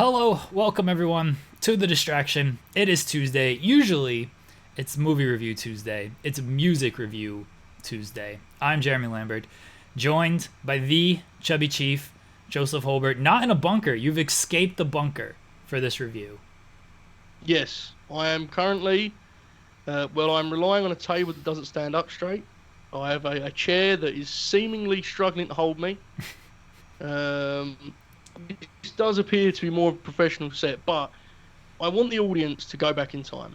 Hello, welcome everyone to The Distraction. It is Tuesday. Usually, it's Movie Review Tuesday. It's Music Review Tuesday. I'm Jeremy Lambert, joined by the Chubby Chief, Joseph Hulbert. Not in a bunker. You've escaped the bunker for this review. Yes, I am currently, I'm relying on a table that doesn't stand up straight. I have a chair that is seemingly struggling to hold me. This does appear to be more of a professional set, but I want the audience to go back in time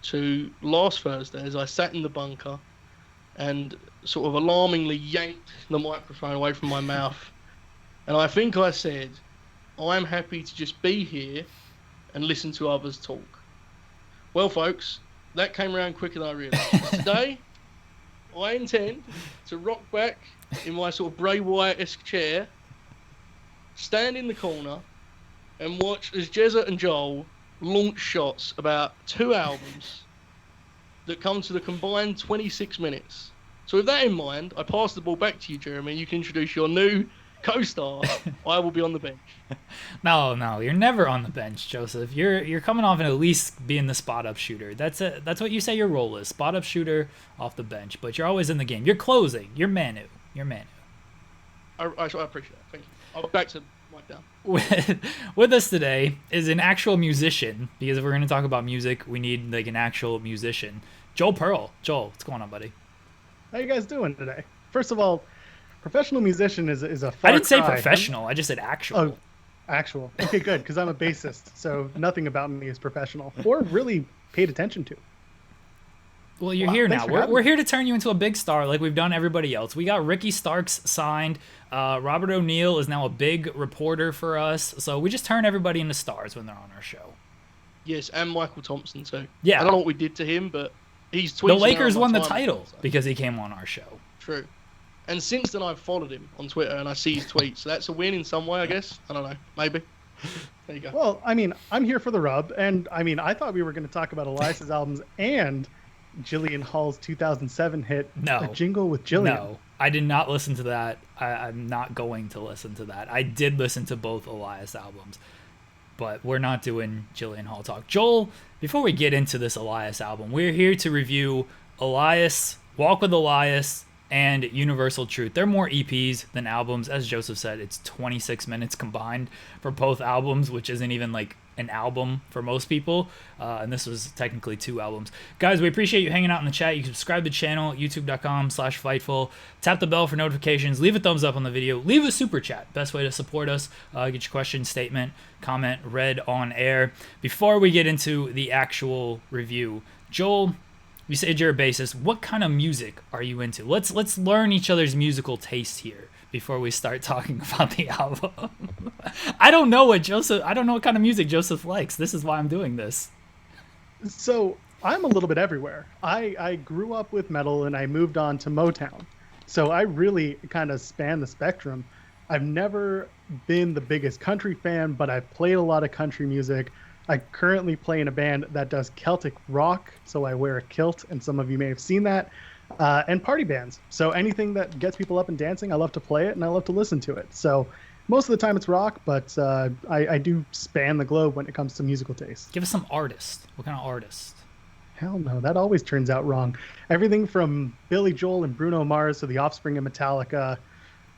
to last Thursday as I sat in the bunker and sort of alarmingly yanked the microphone away from my mouth. And I think I said, I'm happy to just be here and listen to others talk. Well, folks, that came around quicker than I realised. Today, I intend to rock back in my sort of Bray Wyatt-esque chair, stand in the corner, and watch as Jezza and Joel launch shots about 2 albums that come to the combined 26 minutes. So with that in mind, I pass the ball back to you, Jeremy, and you can introduce your new co-star. I will be on the bench. No, you're never on the bench, Joseph. You're coming off and at least being the spot-up shooter. That's what you say your role is, spot-up shooter off the bench. But you're always in the game. You're closing. You're Manu. I appreciate that. Thank you. I'll back to Mike down. With us today is an actual musician, because if we're going to talk about music, we need like an actual musician. Joel Pearl. Joel, what's going on, buddy? How you guys doing today? First of all, professional musician is a far I didn't say cry. professional. I just said actual. Oh, actual. Okay, good, because I'm a bassist, so nothing about me is professional or really paid attention to. Well, you're here now. Thanks for having We're me. here to turn you into a big star like we've done everybody else. We got Ricky Starks signed. Robert O'Neill is now a big reporter for us. So we just turn everybody into stars when they're on our show. Yes, and Michael Thompson too. Yeah. I don't know what we did to him, but he's tweeting. The Lakers out won my the timeline, title so. because he came on our show. True. And since then, I've followed him on Twitter and I see his tweets. So that's a win in some way, I guess. I don't know. Maybe. There you go. Well, I mean, I'm here for the rub, and I mean, I thought we were going to talk about Elias's albums and Jillian Hall's 2007 hit, No. A Jingle with Jillian. No, I did not listen to that. I'm not going to listen to that. I did listen to both Elias albums, but we're not doing Jillian Hall talk. Joel, before we get into this Elias album, we're here to review Elias, Walk with Elias, and Universal Truth. They're more EPs than albums. As Joseph said, it's 26 minutes combined for both albums, which isn't even like an album for most people. And this was technically 2 albums. Guys, we appreciate you hanging out in the chat. You can subscribe to the channel, youtube.com/Fightful. Tap the bell for notifications. Leave a thumbs up on the video. Leave a super chat. Best way to support us. Get your question, statement, comment read on air. Before we get into the actual review, Joel, you said you're a bassist. What kind of music are you into? Let's learn each other's musical taste here before we start talking about the album. I don't know what kind of music Joseph likes. This is why I'm doing this. So I'm a little bit everywhere. I grew up with metal and I moved on to Motown. So I really kind of span the spectrum. I've never been the biggest country fan, but I've played a lot of country music. I currently play in a band that does Celtic rock, so I wear a kilt, and some of you may have seen that, and party bands. So anything that gets people up and dancing, I love to play it, and I love to listen to it. So most of the time it's rock, but I do span the globe when it comes to musical taste. Give us some artist. What kind of artist? Hell no, that always turns out wrong. Everything from Billy Joel and Bruno Mars to The Offspring and Metallica.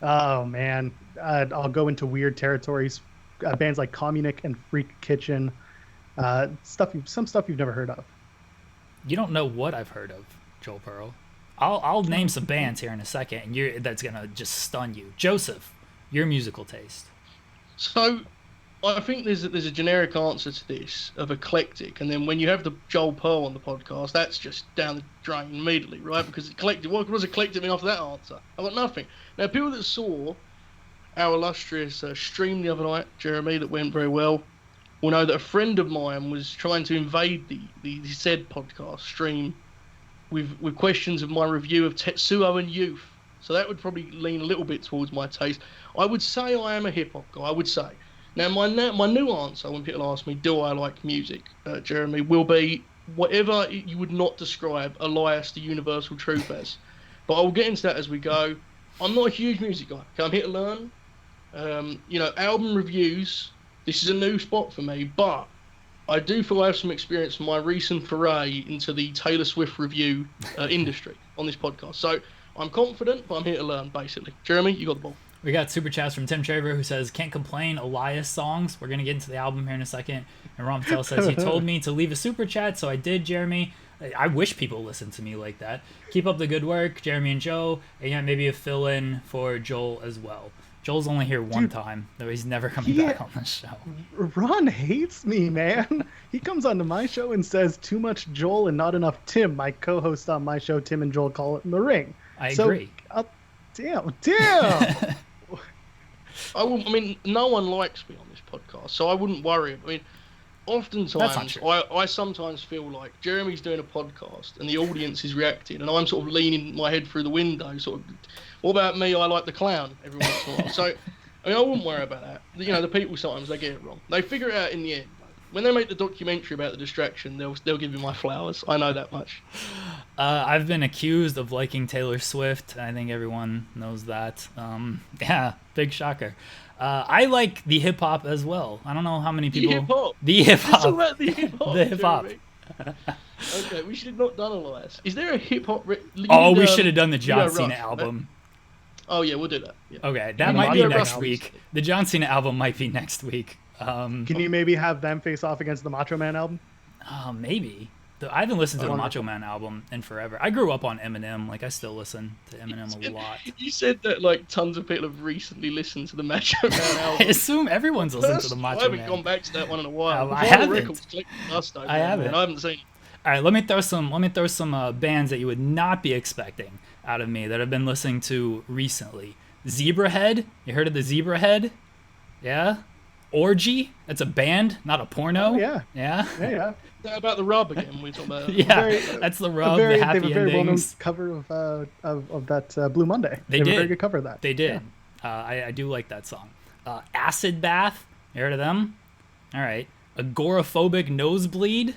Oh, man. I'll go into weird territories. Bands like Communic and Freak Kitchen. Some stuff you've never heard of. You don't know what I've heard of, Joel Pearl. I'll name some bands here in a second, and that's gonna just stun you. Joseph, your musical taste. So, I think there's a generic answer to this of eclectic, and then when you have the Joel Pearl on the podcast, that's just down the drain immediately, right? Because eclectic, what does eclectic mean after that answer? I've got nothing. Now, people that saw our illustrious stream the other night, Jeremy, that went very well, will know that a friend of mine was trying to invade the said podcast stream with questions of my review of Tetsuo and Youth. So that would probably lean a little bit towards my taste. I would say I am a hip-hop guy, I would say. Now, my new answer when people ask me, do I like music, Jeremy, will be whatever you would not describe Elias the Universal Truth as. But I will get into that as we go. I'm not a huge music guy. I'm here to learn. Album reviews This is a new spot for me, but I do feel I have some experience from my recent foray into the Taylor Swift review industry on this podcast. So I'm confident, but I'm here to learn, basically. Jeremy, you got the ball. We got super chats from Tim Traver, who says, "Can't complain, Elias songs." We're going to get into the album here in a second. And Ron Patel says, "You told me to leave a super chat, so I did, Jeremy." I wish people listened to me like that. Keep up the good work, Jeremy and Joe. And yeah, maybe a fill-in for Joel as well. Joel's only here one time, though he's never coming back on this show. Ron hates me, man. He comes onto my show and says too much Joel and not enough Tim. My co-host on my show, Tim and Joel, call it in the ring. I agree. Damn. I mean, no one likes me on this podcast, so I wouldn't worry. I mean, oftentimes, I sometimes feel like Jeremy's doing a podcast and the audience is reacting, and I'm sort of leaning my head through the window, sort of, what about me? I like the clown every once in a while. So, I mean, I wouldn't worry about that. You know, the people sometimes, they get it wrong. They figure it out in the end. When they make the documentary about the distraction, they'll give you my flowers. I know that much. I've been accused of liking Taylor Swift. I think everyone knows that. Yeah, big shocker. I like the hip hop as well. I don't know how many people. The hip hop. It's all about the hip hop. The hip hop. Okay, we should have not done Elias. Is there a hip hop? We should have done the John Cena album. Oh yeah, we'll do that. Yeah. Okay, that might be next week. The John Cena album might be next week. Can you maybe have them face off against the Macho Man album? Maybe. I haven't listened to the Macho Man album in forever. I grew up on Eminem. Like, I still listen to Eminem a lot. You said that, like, tons of people have recently listened to the Macho Man album. I assume everyone's listened to the Macho Man. I haven't gone back to that one in a while. I haven't. I haven't seen it. All right, let me throw some bands that you would not be expecting out of me that I've been listening to recently. Zebrahead. You heard of the Zebrahead? Yeah? Orgy. That's a band, not a porno. Oh, yeah. Yeah. Yeah. Is that about the Rub again? We talking about. Yeah, that's the Rub. The Happy They have a very well-known Endings. cover of that Blue Monday. They have did. a very good cover of that. They did. I do like that song. Acid Bath. You heard of them? All right. Agoraphobic Nosebleed.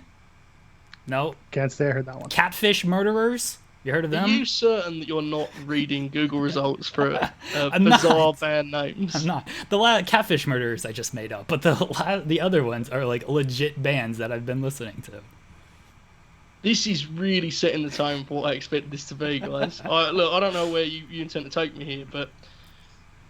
No. Can't say I heard that one. Catfish Murderers. You heard of them? Are you certain that you're not reading Google results for bizarre band names? I'm not. The Catfish Murderers I just made up, but the other ones are like legit bands that I've been listening to. This is really setting the tone for what I expect this to be, guys. Look, I don't know where you intend to take me here, but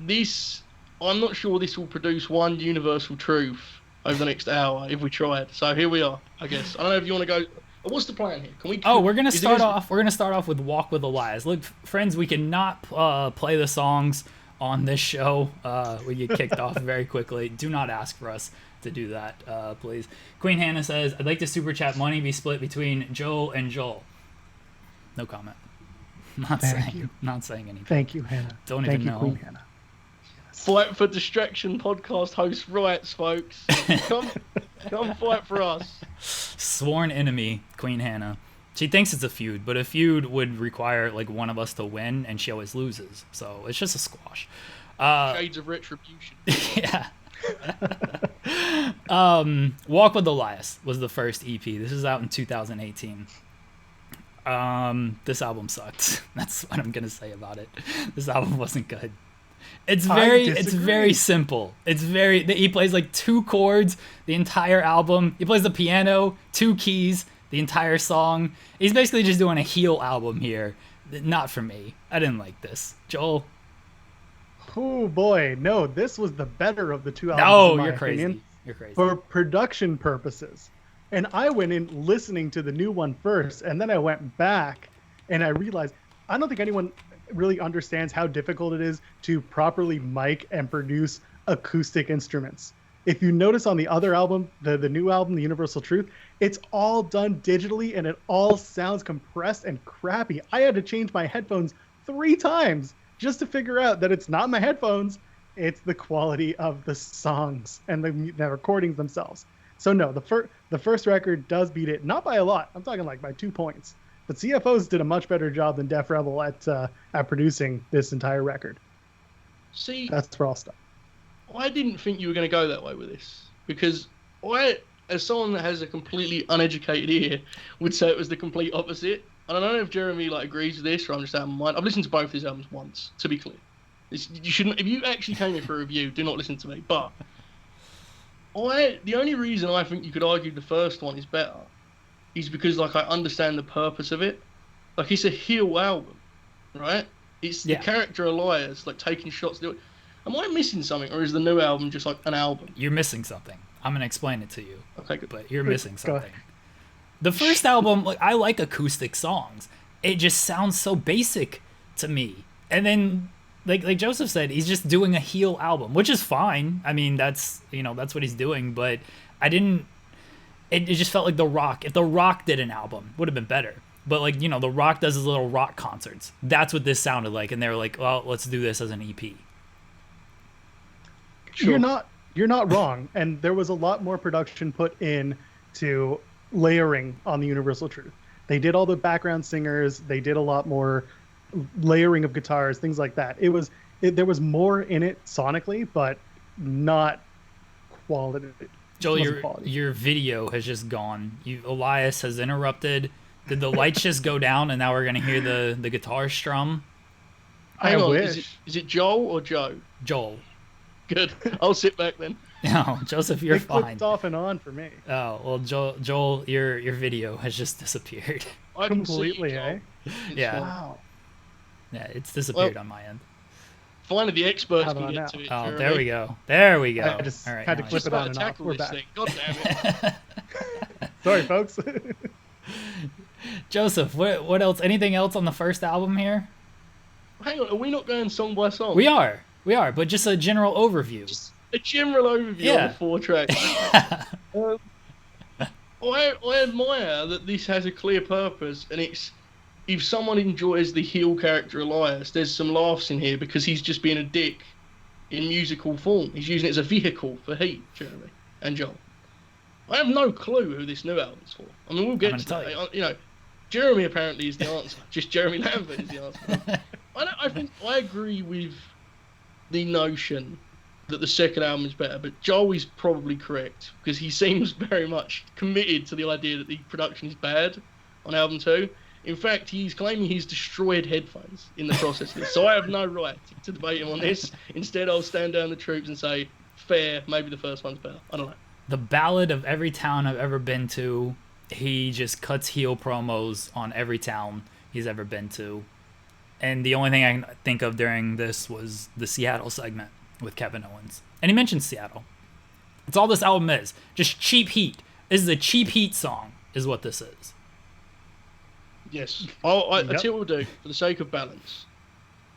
I'm not sure this will produce one universal truth over the next hour if we try it. So here we are, I guess. I don't know if you want to go. What's the plan here? We're gonna start off with "Walk with Elias." Look, friends, we cannot play the songs on this show. We get kicked off very quickly. Do not ask for us to do that, please. Queen Hannah says, "I'd like to super chat money be split between Joe and Joel." No comment. Not saying anything. Thank you, Hannah. Don't even know. Queen Hannah. Fight for Distraction podcast host rights, folks. Come fight for us. Sworn enemy, Queen Hannah. She thinks it's a feud, but a feud would require like one of us to win, and she always loses. So it's just a squash. Shades of retribution. Yeah. Walk with Elias was the first EP. This is out in 2018. This album sucked. That's what I'm gonna say about it. This album wasn't good. It's very simple. He plays like 2 chords the entire album. He plays the piano, 2 keys the entire song. He's basically just doing a heel album here. Not for me. I didn't like this. Joel? Oh boy, no, this was the better of the 2 albums. No, you're crazy. You're crazy. For production purposes. And I went in listening to the new one first, and then I went back and I realized I don't think anyone really understands how difficult it is to properly mic and produce acoustic instruments. If you notice on the other album, the new album, The Universal Truth, it's all done digitally and it all sounds compressed and crappy. I had to change my headphones 3 times just to figure out that it's not my headphones, it's the quality of the songs and the recordings themselves. So no, the first record does beat it, not by a lot. I'm talking like by 2 points. But CFOs did a much better job than Def Rebel at producing this entire record. See, that's where I'll stop. I didn't think you were going to go that way with this, because I, as someone that has a completely uneducated ear, would say it was the complete opposite. And I don't know if Jeremy agrees with this, or I'm just out of my mind. I've listened to both these albums once, to be clear. You shouldn't. If you actually came here for a review, do not listen to me. But The only reason I think you could argue the first one is better is because like I understand the purpose of it. Like it's a heel album, right? It's the character Elias like taking shots. Am I missing something, or is the new album just like an album? You're missing something. I'm gonna explain it to you. Okay, good. But you're missing something. The first album, like I like acoustic songs. It just sounds so basic to me. And then, like Joseph said, he's just doing a heel album, which is fine. I mean, that's what he's doing. But I didn't. It just felt like The Rock. If The Rock did an album, would have been better. But like The Rock does his little rock concerts. That's what this sounded like, and they were like, "Well, let's do this as an EP." Sure. You're not wrong, and there was a lot more production put in to layering on the Universal Truth. They did all the background singers. They did a lot more layering of guitars, things like that. There was more in it sonically, but not quality. Joel, your video has just gone. Elias has interrupted. Did the lights just go down, and now we're gonna hear the guitar strum? Hang on, is it Joel or Joe? Joel. Good. I'll sit back then. No, Joseph, you're fine. It clicked off and on for me. Oh well, Joel, your video has just disappeared. Completely, eh? Yeah. Wow. Yeah, it's disappeared on my end. Finally, the experts can get to it. Oh, there we go. There we go. I just all right, had to clip it on and off. We're back. God damn it. Sorry, folks. Joseph, what else? Anything else on the first album here? Hang on, are we not going song by song? We are, but just a general overview. Just a general overview of the 4 tracks. I admire that this has a clear purpose, and it's if someone enjoys the heel character Elias, there's some laughs in here because he's just being a dick in musical form. He's using it as a vehicle for heat, Jeremy and Joel. I have no clue who this new album's for. I mean, we'll get to that. Jeremy apparently is the answer. Just Jeremy Lambert is the answer. I agree with the notion that the second album is better, but Joel is probably correct because he seems very much committed to the idea that the production is bad on album 2. In fact, he's claiming he's destroyed headphones in the process of this. So I have no right to debate him on this. Instead, I'll stand down the troops and say, fair, maybe the first one's better. I don't know. The ballad of every town I've ever been to, he just cuts heel promos on every town he's ever been to. And the only thing I can think of during this was the Seattle segment with Kevin Owens. And he mentioned Seattle. That's all this album is. Just cheap heat. This is a cheap heat song, is what this is. Yes. I tell you what we'll do, for the sake of balance.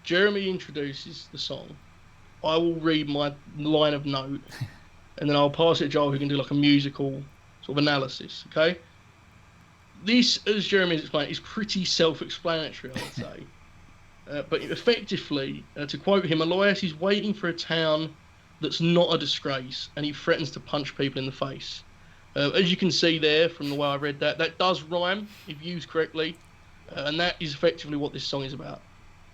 Jeremy introduces the song. I will read my line of note, and then I'll pass it to Joel, who can do like a musical sort of analysis, okay? This, as Jeremy has explained, is pretty self-explanatory, I would say. But effectively, to quote him, Elias is waiting for a town that's not a disgrace, and he threatens to punch people in the face. As you can see there from the way I read that, that does rhyme if used correctly, and that is effectively what this song is about.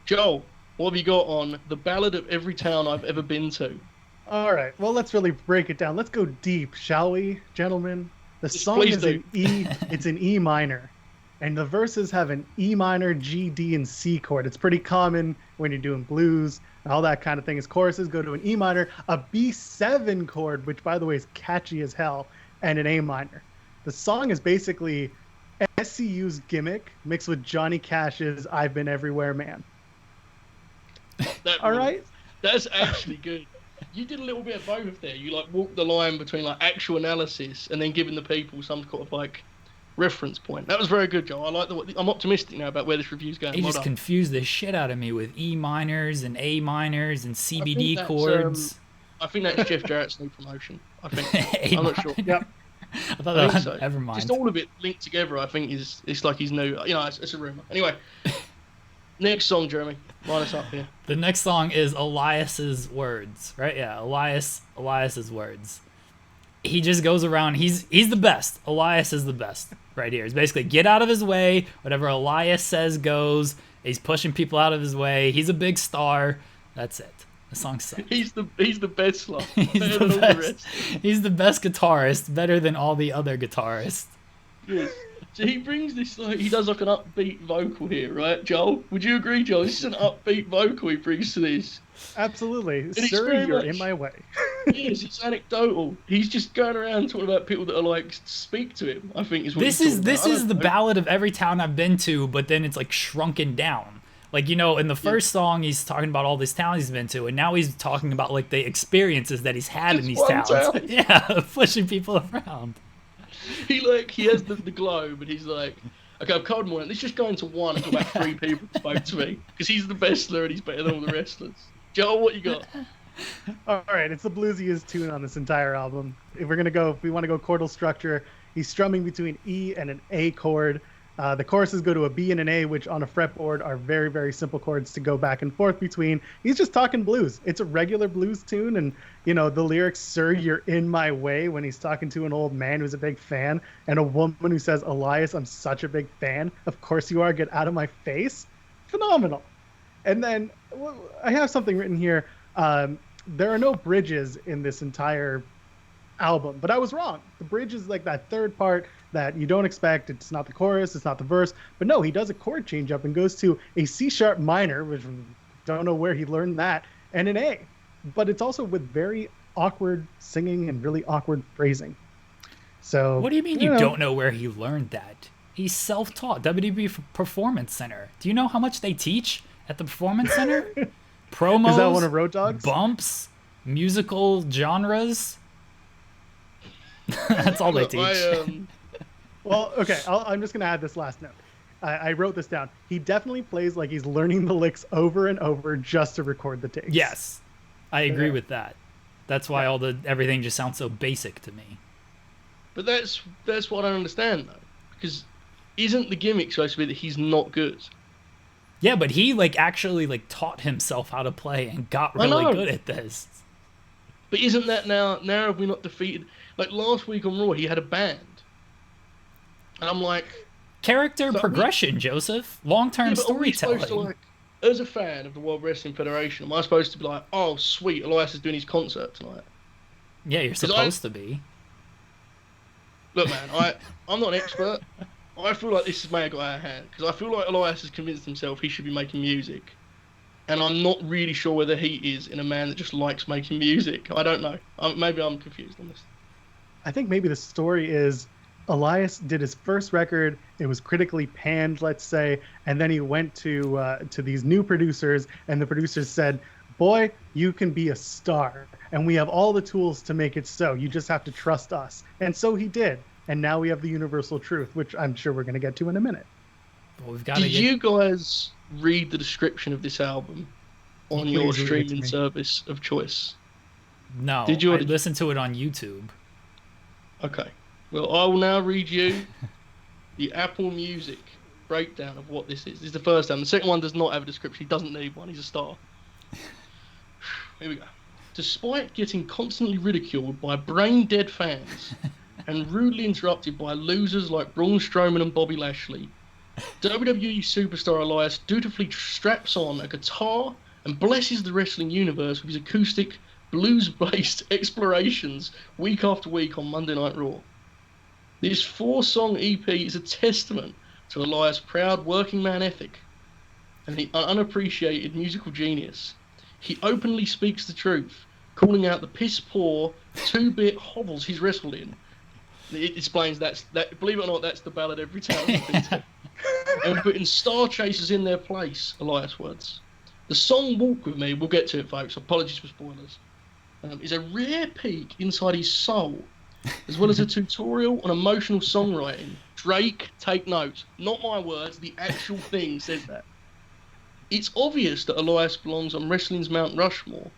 Joel, what have you got on the ballad of every town I've ever been to? All right, well, let's really break it down. Let's go deep, shall we, gentlemen? The song is in E. It's in E minor, and the verses have an E minor, G, D, and C chord. It's pretty common when you're doing blues and all that kind of thing. As choruses go to an E minor, a B7 chord, which by the way is catchy as hell, and an A minor. The song is basically SCU's gimmick mixed with Johnny Cash's "I've Been Everywhere, Man." All right, that's actually good. You did a little bit of both there. You like walked the line between like actual analysis and then giving the people some sort of like reference point. That was very good, Joe. I like I'm optimistic now about where this review's going. He just confused the shit out of me with E minors and A minors and CBD chords. I think that's Jeff Jarrett's new promotion. I think. I'm not sure. Yep. I thought that was so. Never mind. Just all of it linked together, I think, it's like he's new. It's a rumor. Anyway, next song, Jeremy. Line us up here. The next song is Elias's words, right? Yeah, Elias's words. He just goes around. He's the best. Elias is the best right here. It's basically get out of his way. Whatever Elias says goes. He's pushing people out of his way. He's a big star. That's it. The song sucks. He's the best slot. He's the best guitarist, better than all the other guitarists. Yes. So he brings this he does like an upbeat vocal here, right, Joel? Would you agree, Joel? This is an upbeat vocal he brings to this. Absolutely. Sir, you're in my way. Yes, it's anecdotal. He's just going around talking about people that are like speak to him. I think is what This is the ballad of every town I've been to, but then it's like shrunken down. Like, you know, in the first song, he's talking about all these towns he's been to, and now he's talking about like the experiences that he's had in these towns. Yeah, pushing people around. He has the globe, and he's like, okay, I've covered more. Let's just go into one and talk about 3 people that spoke to me, because he's the wrestler and he's better than all the wrestlers. Joel, what you got? All right, it's the bluesiest tune on this entire album. If we want to go chordal structure, he's strumming between E and an A chord. The choruses go to a B and an A, which on a fretboard are very, very simple chords to go back and forth between. He's just talking blues. It's a regular blues tune, and you know the lyrics, "Sir, you're in my way," when he's talking to an old man who's a big fan, and a woman who says, "Elias, I'm such a big fan. Of course you are. Get out of my face." Phenomenal. And then I have something written here. There are no bridges in this entire album, but I was wrong. The bridge is like that third part that you don't expect. It's not the chorus, it's not the verse, but no, he does a chord change up and goes to a C sharp minor, which don't know where he learned that, and an A. But it's also with very awkward singing and really awkward phrasing. So what do you mean you don't know where he learned that? He's self-taught. WWE Performance Center. Do you know how much they teach at the Performance Center? Promos, is that one of Road Dogg's? Bumps, musical genres. That's all they teach. Well, okay, I'm just going to add this last note. I wrote this down. He definitely plays like he's learning the licks over and over just to record the takes. Yes, I agree with that. That's why everything just sounds so basic to me. But that's what I don't understand, though. Because isn't the gimmick supposed to be that he's not good? Yeah, but he actually taught himself how to play and got really good at this. But isn't that now have we not defeated? Like last week on Raw, he had a band. And I'm like... Character progression, Joseph. Long-term storytelling. To, as a fan of the World Wrestling Federation, am I supposed to be like, oh, sweet, Elias is doing his concert tonight? Yeah, you're supposed to be. Look, man, I'm not an expert. I feel like this is may have got out of hand. Because I feel like Elias has convinced himself he should be making music. And I'm not really sure whether he is in a man that just likes making music. I don't know. Maybe I'm confused on this. I think maybe the story is Elias did his first record. It was critically panned, let's say, and then he went to these new producers, and the producers said, "Boy, you can be a star, and we have all the tools to make it so. You just have to trust us." And so he did, and now we have the universal truth, which I'm sure we're going to get to in a minute. Well, Did you guys read the description of this album on your streaming service of choice? No, did you? I listened to it on YouTube. Okay. Well, I will now read you the Apple Music breakdown of what this is. This is the first album. The second one does not have a description. He doesn't need one. He's a star. Here we go. Despite getting constantly ridiculed by brain-dead fans and rudely interrupted by losers like Braun Strowman and Bobby Lashley, WWE superstar Elias dutifully straps on a guitar and blesses the wrestling universe with his acoustic, blues-based explorations week after week on Monday Night Raw. This 4-song EP is a testament to Elias' proud working man ethic and the unappreciated musical genius. He openly speaks the truth, calling out the piss-poor, 2-bit hovels he's wrestled in. It explains that, believe it or not, that's the ballad every town he's been to. And putting star chasers in their place, Elias' words. The song Walk With Me, we'll get to it, folks, apologies for spoilers, is a rare peek inside his soul, as well as a tutorial on emotional songwriting. Drake, take notes. Not my words, the actual thing says that. It's obvious that Elias belongs on wrestling's Mount Rushmore,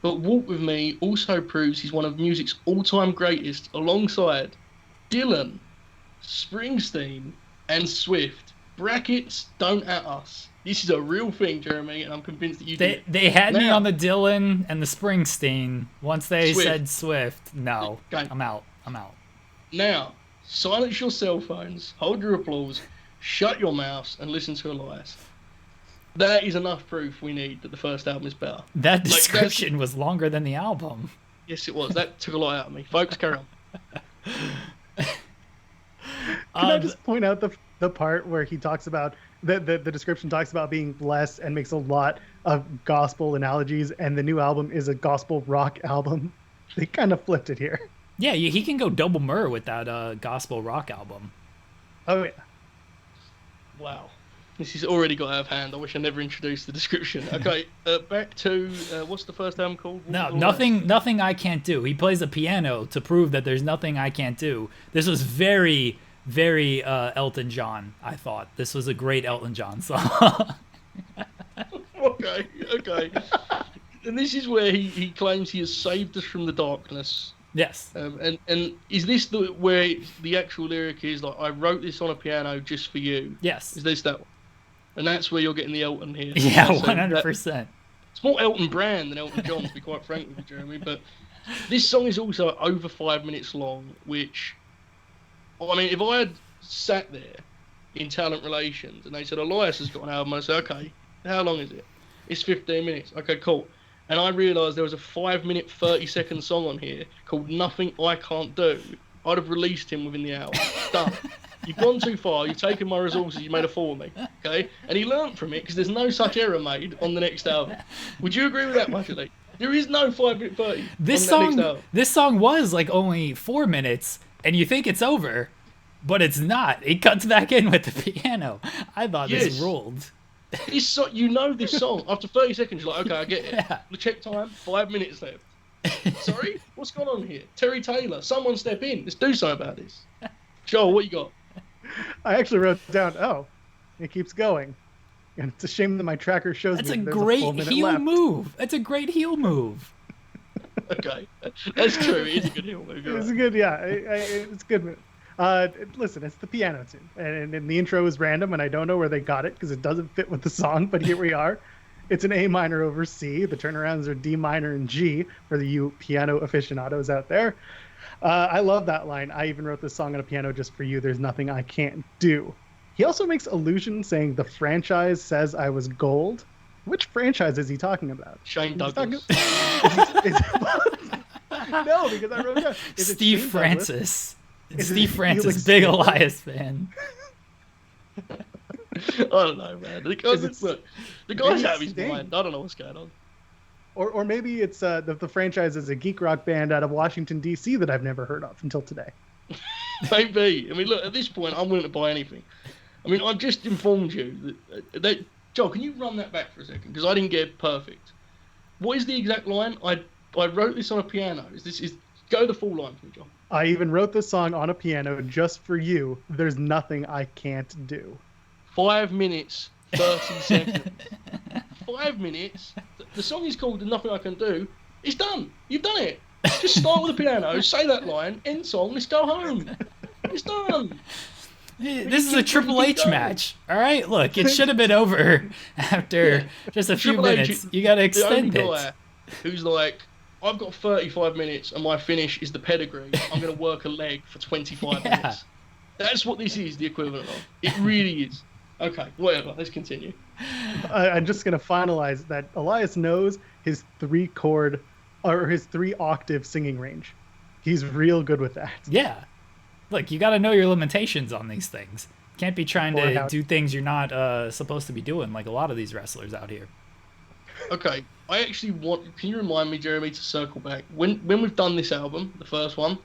but Walk With Me also proves he's one of music's all-time greatest alongside Dylan, Springsteen, and Swift. Brackets, don't at us. This is a real thing, Jeremy, and I'm convinced that you did. They had me on the Dylan and the Springsteen. Once they said Swift, no, okay. I'm out. Now, silence your cell phones, hold your applause, shut your mouths, and listen to Elias. That is enough proof we need that the first album is better. That description was longer than the album. Yes, it was. That took a lot out of me. Folks, carry on. Can I just point out the part where he talks about the description talks about being blessed and makes a lot of gospel analogies, and the new album is a gospel rock album. They kind of flipped it here. Yeah, he can go double myrrh with that gospel rock album. Oh yeah. Wow. This has already got out of hand. I wish I never introduced the description. Okay, back to what's the first album called? No, nothing I can't do. He plays the piano to prove that there's nothing I can't do. This was very, very Elton John. I thought this was a great Elton John song. Okay. And this is where he claims he has saved us from the darkness. Yes. And is this where the actual lyric is like, I wrote this on a piano just for you? Yes. Is this that one? And that's where you're getting the Elton here. Yeah, So 100%. it's more Elton Brand than Elton John, to be quite frank with you, Jeremy. But this song is also over 5 minutes long, which, I mean, if I had sat there in talent relations and they said, Elias has got an album, I'd say, okay, how long is it? It's 15 minutes. Okay, cool. And I realised there was a 5 minute, 30-second song on here called Nothing I Can't Do. I'd have released him within the hour. Done. You've gone too far. You've taken my resources. You made a fool of me. Okay? And he learnt from it because there's no such error made on the next album. Would you agree with that, Muckley? There is no 5 minute 30 This on that next song, album. this song was like only 4 minutes, and you think it's over, but it's not. It cuts back in with the piano. I thought this Yes. ruled. This so, you know this song. After 30 seconds, you're like, okay, I get it. Yeah. The check time, 5 minutes left. Sorry? What's going on here? Terry Taylor, someone step in. Let's do something about this. Joel, what you got? I actually wrote down. Oh, it keeps going, and it's a shame that my tracker shows That's me a there's great full minute heel left. move. That's a great heel move. Okay. That's true. It is a good heel move. You're It's right. good, yeah. It's good. Listen, it's the piano tune, and the intro is random, and I don't know where they got it because it doesn't fit with the song. But here we are. It's an A minor over C. The turnarounds are D minor and G for you piano aficionados out there. I love that line. I even wrote this song on a piano just for you. There's nothing I can't do. He also makes allusion saying the franchise says I was gold. Which franchise is he talking about? Shane He's Douglas. No, because I wrote down. Is it Steve Shane Douglas? Francis. Is it Steve Francis, Felix big Taylor? Elias fan. I don't know, man. The guy's maybe out it's of his Sting. mind. I don't know what's going on. Or maybe it's the franchise is a geek rock band out of Washington, D.C. that I've never heard of until today. Maybe. I mean, look, at this point, I'm willing to buy anything. I mean, I've just informed you that Joel, can you run that back for a second? Because I didn't get it perfect. What is the exact line? I wrote this on a piano. Go the full line for me, Joel. I even wrote this song on a piano just for you. There's nothing I can't do. 5 minutes, 30 seconds. 5 minutes. The song is called Nothing I Can Do. It's done. You've done it. Just start with the piano, say that line, end song, let's go home. It's done. This is a keep Triple going. H match. All right, look, it should have been over after just a few Triple H, minutes. You got to The only extend it. guy who's like, I've got 35 minutes and my finish is the pedigree. I'm going to work a leg for 25 Yeah. minutes. That's what this is the equivalent of. It really is. Okay, whatever. Let's continue. I'm just going to finalize that Elias knows his 3-chord or his 3-octave singing range. He's real good with that. Yeah. Look, you got to know your limitations on these things. Can't be trying Or to how- do things you're not supposed to be doing like a lot of these wrestlers out here. Okay, I actually want. Can you remind me, Jeremy, to circle back when we've done this album, the first one,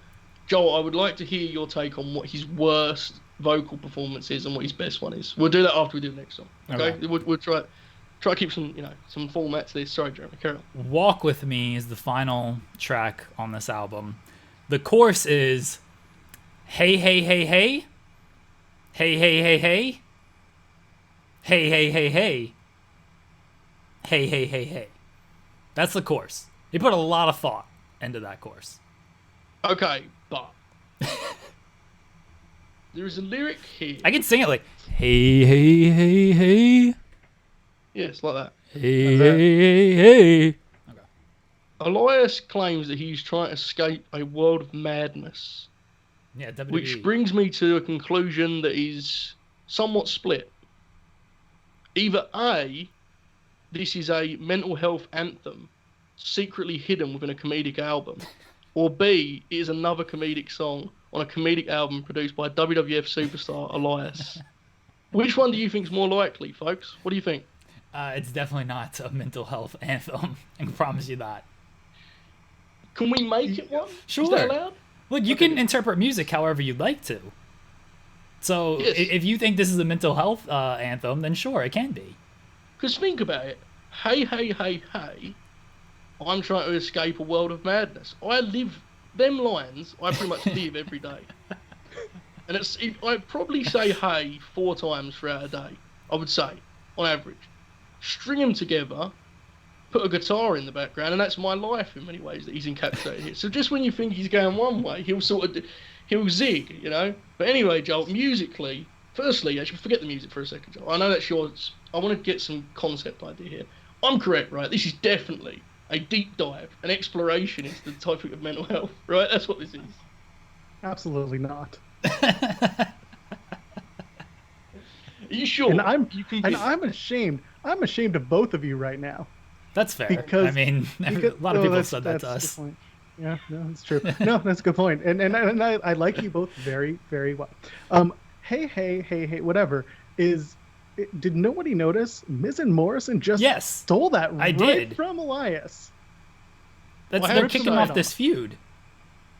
Joel? I would like to hear your take on what his worst vocal performance is and what his best one is. We'll do that after we do the next song. Okay, Okay. We'll try to keep some format to this. Sorry, Jeremy, carry on. Walk With Me is the final track on this album. The chorus is hey, hey, hey, hey. Hey, hey, hey, hey. Hey, hey, hey, hey. Hey, hey, hey, hey. That's the chorus. He put a lot of thought into that chorus. Okay, but there is a lyric here. I can sing it like hey, hey, hey, hey. Yes, like that. Hey, hey, hey, hey. Elias claims that he's trying to escape a world of madness, Yeah, WWE. which brings me to a conclusion that is somewhat split. Either A, this is a mental health anthem secretly hidden within a comedic album, or B, it is another comedic song on a comedic album produced by WWF superstar Elias. Which one do you think is more likely, folks? What do you think? It's definitely not a mental health anthem. I can promise you that. Can we make it one? Sure. Is that allowed? Look, you can interpret music however you'd like to. So Yes. if you think this is a mental health anthem, then sure, it can be. Because think about it. Hey, hey, hey, hey. I'm trying to escape a world of madness. I live them lines. I pretty much live every day. And I probably say hey 4 times throughout a day. I would say, on average. String them together, put a guitar in the background, and that's my life in many ways that he's encapsulated here. So just when you think he's going one way, he'll zig, you know. But anyway, Joel, musically, firstly, actually forget the music for a second, Joel. I know that's yours. I want to get some concept idea here. I'm correct, right? This is definitely a deep dive, an exploration into the topic of mental health, right? That's what this is. Absolutely not. Are you sure? And I'm ashamed. I'm ashamed of both of you right now. That's fair. Because I mean, a lot of people have said that to that's us. a good point. Yeah, no, that's true. No, that's a good point. And I like you both very, very well. Hey, whatever. Did nobody notice Miz and Morrison just stole that right from Elias? They're kicking off this feud.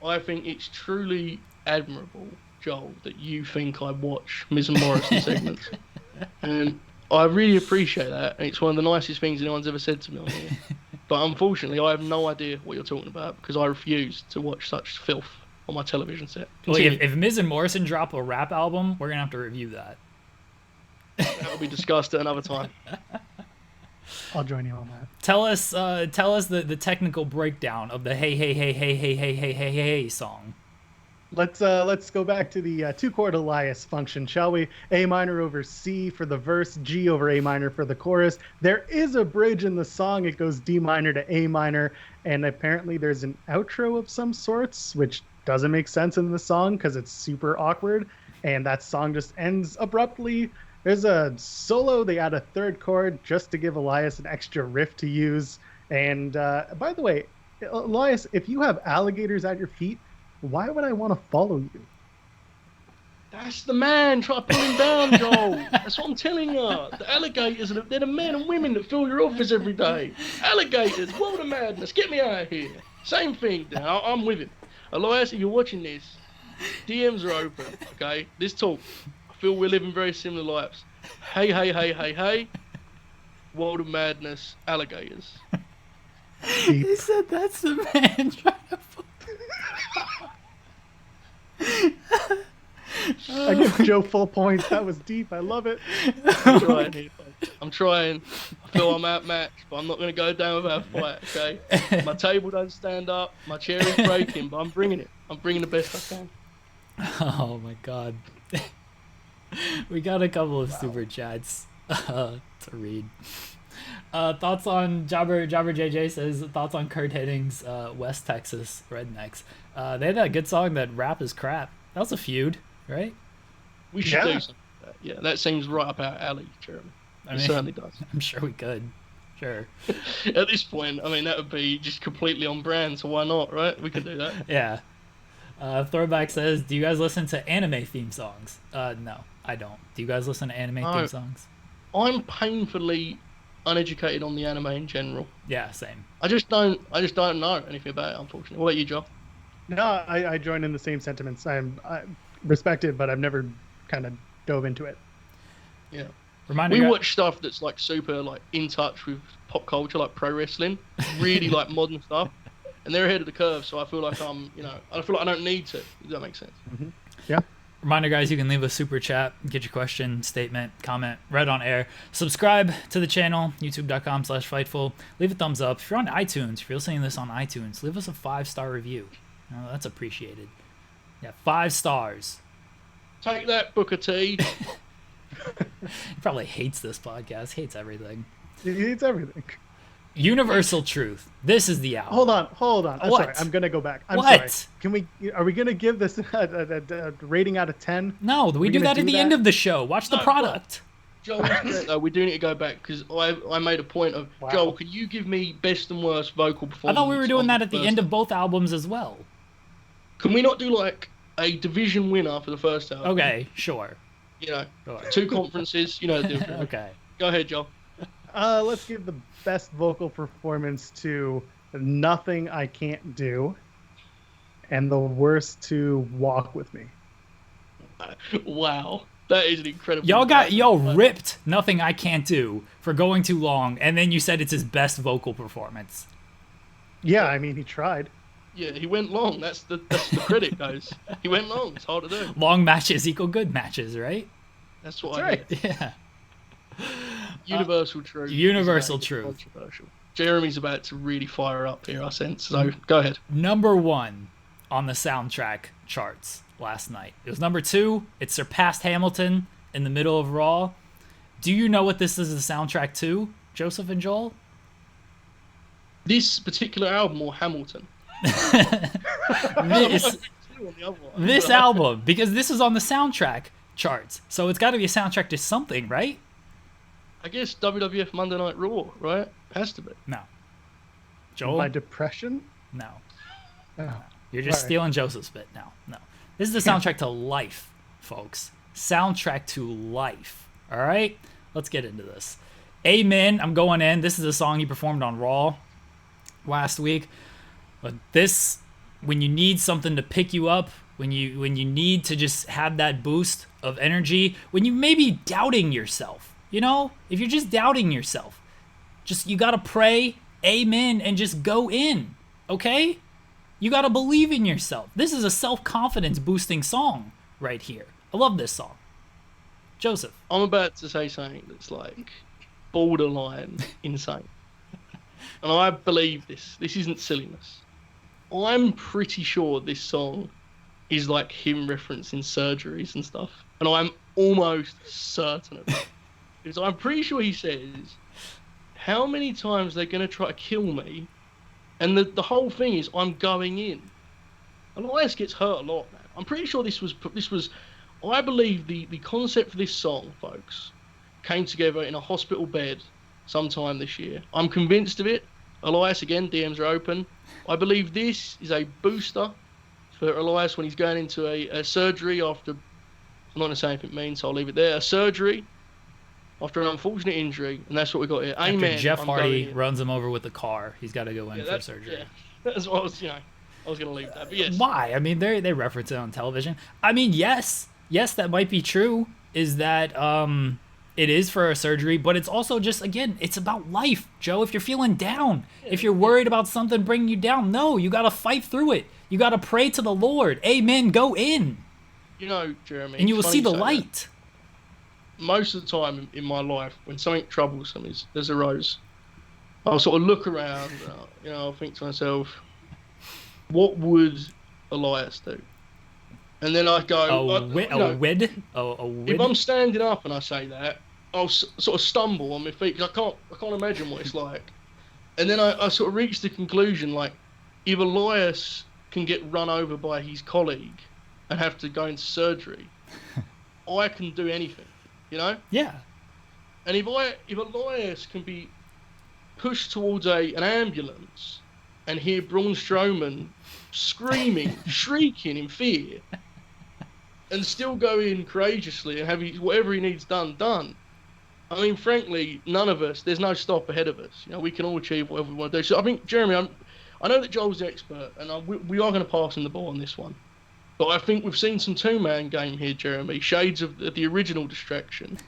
I think it's truly admirable, Joel, that you think I watch Miz and Morrison segments. And I really appreciate that. And it's one of the nicest things anyone's ever said to me on here. But unfortunately, I have no idea what you're talking about because I refuse to watch such filth on my television set. Well, if Miz and Morrison drop a rap album, we're going to have to review that. That will be discussed at another time. I'll join you on that. Tell us the technical breakdown of the hey song. Let's go back to the 2-chord Elias function, shall we? A minor over C for the verse, G over A minor for the chorus. There is a bridge in the song. It goes D minor to A minor, and apparently there's an outro of some sorts, which doesn't make sense in the song because it's super awkward, and that song just ends abruptly. There's a solo. They add a 3rd chord just to give Elias an extra riff to use. And by the way, Elias, if you have alligators at your feet, why would I want to follow you? That's the man. Try to pull him down, Joel. That's what I'm telling you. The alligators, they're the men and women that fill your office every day. Alligators, world of madness. Get me out of here. Same thing, Dan. I'm with him. Elias, if you're watching this, DMs are open, okay? This talk, I feel we're living very similar lives. Hey. World of madness, alligators. He said that's the man trying to I give Joe full points. That was deep. I love it. I'm trying. I feel I'm outmatched, but I'm not going to go down without a fight, okay? My table doesn't stand up. My chair is breaking, but I'm bringing it. I'm bringing the best I can. Oh, my God. We got a couple of super chats to read. Thoughts on Jobber JJ says thoughts on Kurt Henning's West Texas Rednecks. They had that good song that Rap is Crap. That was a feud, right? We should do something like that. Yeah, that seems right up our alley, Jeremy. It certainly does. I'm sure we could. Sure. At this point, I mean, that would be just completely on brand, so why not, right? We could do that. Yeah. Throwback says, do you guys listen to anime theme songs? No, I don't. Do you guys listen to anime theme songs? I'm painfully uneducated on the anime in general. Yeah, same. I just don't know anything about it, unfortunately. What about you, Joe? No, I join in the same sentiments. I respect it, but I've never kind of dove into it. Yeah. We watch stuff that's like super like in touch with pop culture, like pro wrestling, really like modern stuff, and they're ahead of the curve. So I feel like I feel like I don't need to. Does that make sense? Mm-hmm. Yeah. Reminder, guys, you can leave a super chat, get your question, statement, comment right on air. Subscribe to the channel, youtube.com/Fightful. Leave a thumbs up. If you're on iTunes, if you're listening to this on iTunes, leave us a 5-star review. That's appreciated. Yeah, 5 stars. Take that, Booker T. He probably hates this podcast, hates everything. He hates everything. Universal truth. This is the album. Hold on. I'm What? sorry. I'm gonna go back. I'm What? sorry. Are we gonna give this a rating out of 10? No, we do that at the end of the show. Watch the product. Joel, we do need to go back because I made a point of, Joel, could you give me best and worst vocal performance? I thought we were doing that at the end of both albums as well. Can we not do like a division winner for the first album? Okay, sure. You know, Sure. 2 conferences, you know. Okay. Go ahead, Joel. Let's give the best vocal performance to Nothing I Can't Do, and the worst to Walk With Me. Wow, that is an incredible. Y'all ripped Nothing I Can't Do for going too long, and then you said it's his best vocal performance. Yeah, I mean, he tried. Yeah, he went long. That's the credit goes. He went long. It's hard to do. Long matches equal good matches, right? That's what That's I right. hear. Yeah. Universal truth. Universal truth. Controversial. Jeremy's about to really fire up here, I sense. So go ahead. Number 1 on the soundtrack charts last night. It was number 2. It surpassed Hamilton in the middle of Raw. Do you know what this is the soundtrack to, Joseph and Joel? This particular album or Hamilton? This album, because this is on the soundtrack charts. So it's got to be a soundtrack to something, right? I guess WWF Monday Night Raw, right? Has to be. No. Joel? My Depression? No. Oh. You're just stealing Joseph's bit now. No. This is the soundtrack to life, folks. Soundtrack to life. All right? Let's get into this. Amen. I'm going in. This is a song he performed on Raw last week. But this, when you need something to pick you up, when you need to just have that boost of energy, when you may be doubting yourself, you know, if you're just doubting yourself, just you gotta pray, amen, and just go in, okay? You gotta believe in yourself. This is a self-confidence boosting song right here. I love this song. Joseph. I'm about to say something that's like borderline insane. And I believe this. This isn't silliness. I'm pretty sure this song is like him referencing surgeries and stuff. And I'm almost certain of it. Because I'm pretty sure he says, how many times they're going to try to kill me? And the whole thing is, I'm going in. And Elias gets hurt a lot, man. I'm pretty sure this was. I believe the concept for this song, folks, came together in a hospital bed sometime this year. I'm convinced of it. Elias, again, DMs are open. I believe this is a booster for Elias when he's going into a surgery after, I'm not going to say anything mean, so I'll leave it there. A surgery after an unfortunate injury, and that's what we got here. After Amen. Jeff Hardy runs him over with the car, he's got to go in for surgery. Yeah, that's what I was, I was going to leave that. But yes. Why? I mean, they reference it on television. I mean, yes, that might be true. Is that it is for a surgery, but it's also just, again, it's about life, Joe. If you're feeling down, if you're worried about something bringing you down, no, you got to fight through it. You got to pray to the Lord. Amen. Go in. You know, Jeremy. And you will see the light. Most of the time in my life, when something troublesome has arose, I'll sort of look around, I'll think to myself, what would Elias do? And then I go, if I'm standing up and I say that, I'll sort of stumble on my feet because I can't imagine what it's like. And then I sort of reach the conclusion, like, if Elias can get run over by his colleague and have to go into surgery, I can do anything, you know? Yeah. And if Elias can be pushed towards an ambulance and hear Braun Strowman screaming, shrieking in fear, and still go in courageously and have whatever he needs done. I mean, frankly, none of us, there's no stop ahead of us. We can all achieve whatever we want to do. So I think, Jeremy, I know that Joel's the expert, and we are going to pass him the ball on this one. But I think we've seen some two-man game here, Jeremy, shades of the original Distraction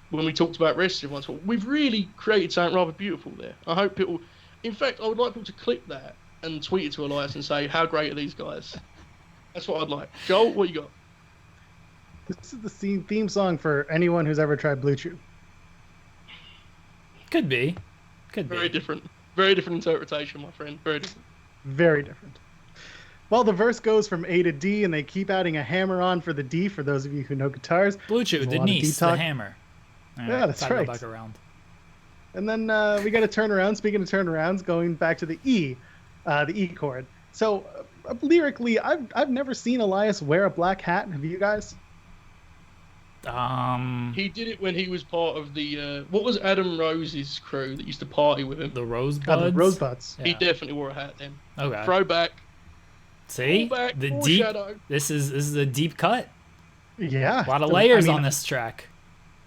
when we talked about wrestling once. We've really created something rather beautiful there. I hope people... In fact, I would like people to clip that and tweet it to Elias and say, how great are these guys? That's what I'd like. Joel, what you got? This is the theme song for anyone who's ever tried Blue Chew. Could be. Very different. Very different interpretation, my friend. Very different. Very different. Well, the verse goes from A to D, and they keep adding a hammer on for the D, for those of you who know guitars. Blue Chew, Denise, the hammer. Right, yeah, that's right. Back around. And then we got a turnaround. Speaking of turnarounds, going back to the E chord. So, lyrically, I've never seen Elias wear a black hat. Have you guys? He did it when he was part of the what was Adam Rose's crew that used to party with him? The Rosebuds. The Rosebuds. Yeah. He definitely wore a hat then. Okay. Throwback. See, the deep. This is a deep cut. Yeah. A lot of layers on this track.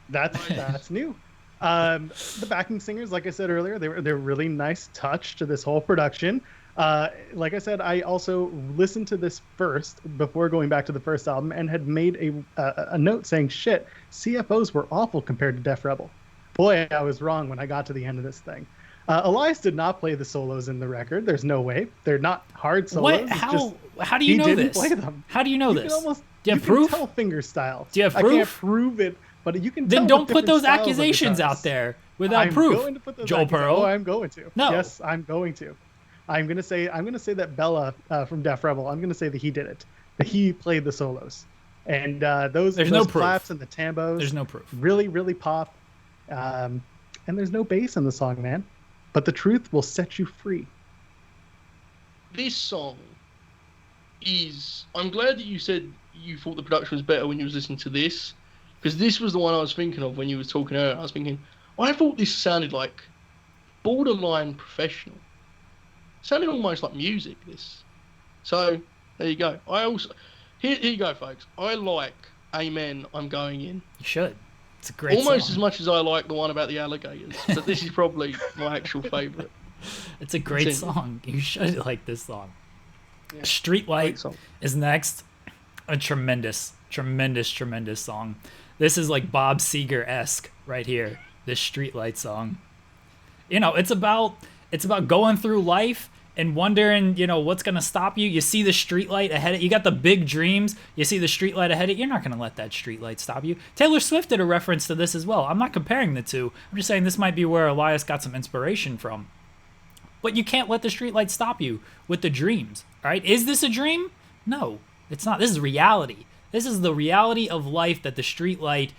That's new. The backing singers, like I said earlier, they're really nice touch to this whole production. Like I said, I also listened to this first before going back to the first album and had made a note saying, shit, CFOs were awful compared to Def Rebel. Boy, I was wrong when I got to the end of this thing. Elias did not play the solos in the record. There's no way. They're not hard solos. What? How do you know this? Play them. How do you know this? Do you have you proof? Can tell finger styles. Do you have proof? I can't prove it, but you can tell. Then don't put those styles accusations out there without I'm proof. Going to put those Joel Pearl. Oh, I'm going to. No. Yes, I'm going to. I'm gonna say that Bella from Def Rebel. I'm gonna say that he did it. That he played the solos, and those no proof. claps and the tambos. There's no proof. Really, really pop, and there's no bass in the song, man. But the truth will set you free. This song is... I'm glad that you said you thought the production was better when you was listening to this, because this was the one I was thinking of when you were talking earlier. I was thinking, I thought this sounded like borderline professional. It sounded almost like music, this. So, there you go. I also... Here you go, folks. I like Amen, I'm Going In. You should. It's a great Almost song. as much as I like the one about the alligators, but this is probably my actual favourite. It's a great song. You should like this song. Yeah, Streetlight is next. A tremendous song. This is like Bob Seger-esque right here. This Streetlight song. You know, it's about going through life and wondering, you know, what's going to stop you. You see the streetlight ahead of you. Got the big dreams. You see the streetlight ahead of you. You're not going to let that streetlight stop you. Taylor Swift did a reference to this as well. I'm not comparing the two. I'm just saying this might be where Elias got some inspiration from. But you can't let the streetlight stop you with the dreams, all right? Is this a dream? No, it's not. This is reality. This is the reality of life, that the streetlight,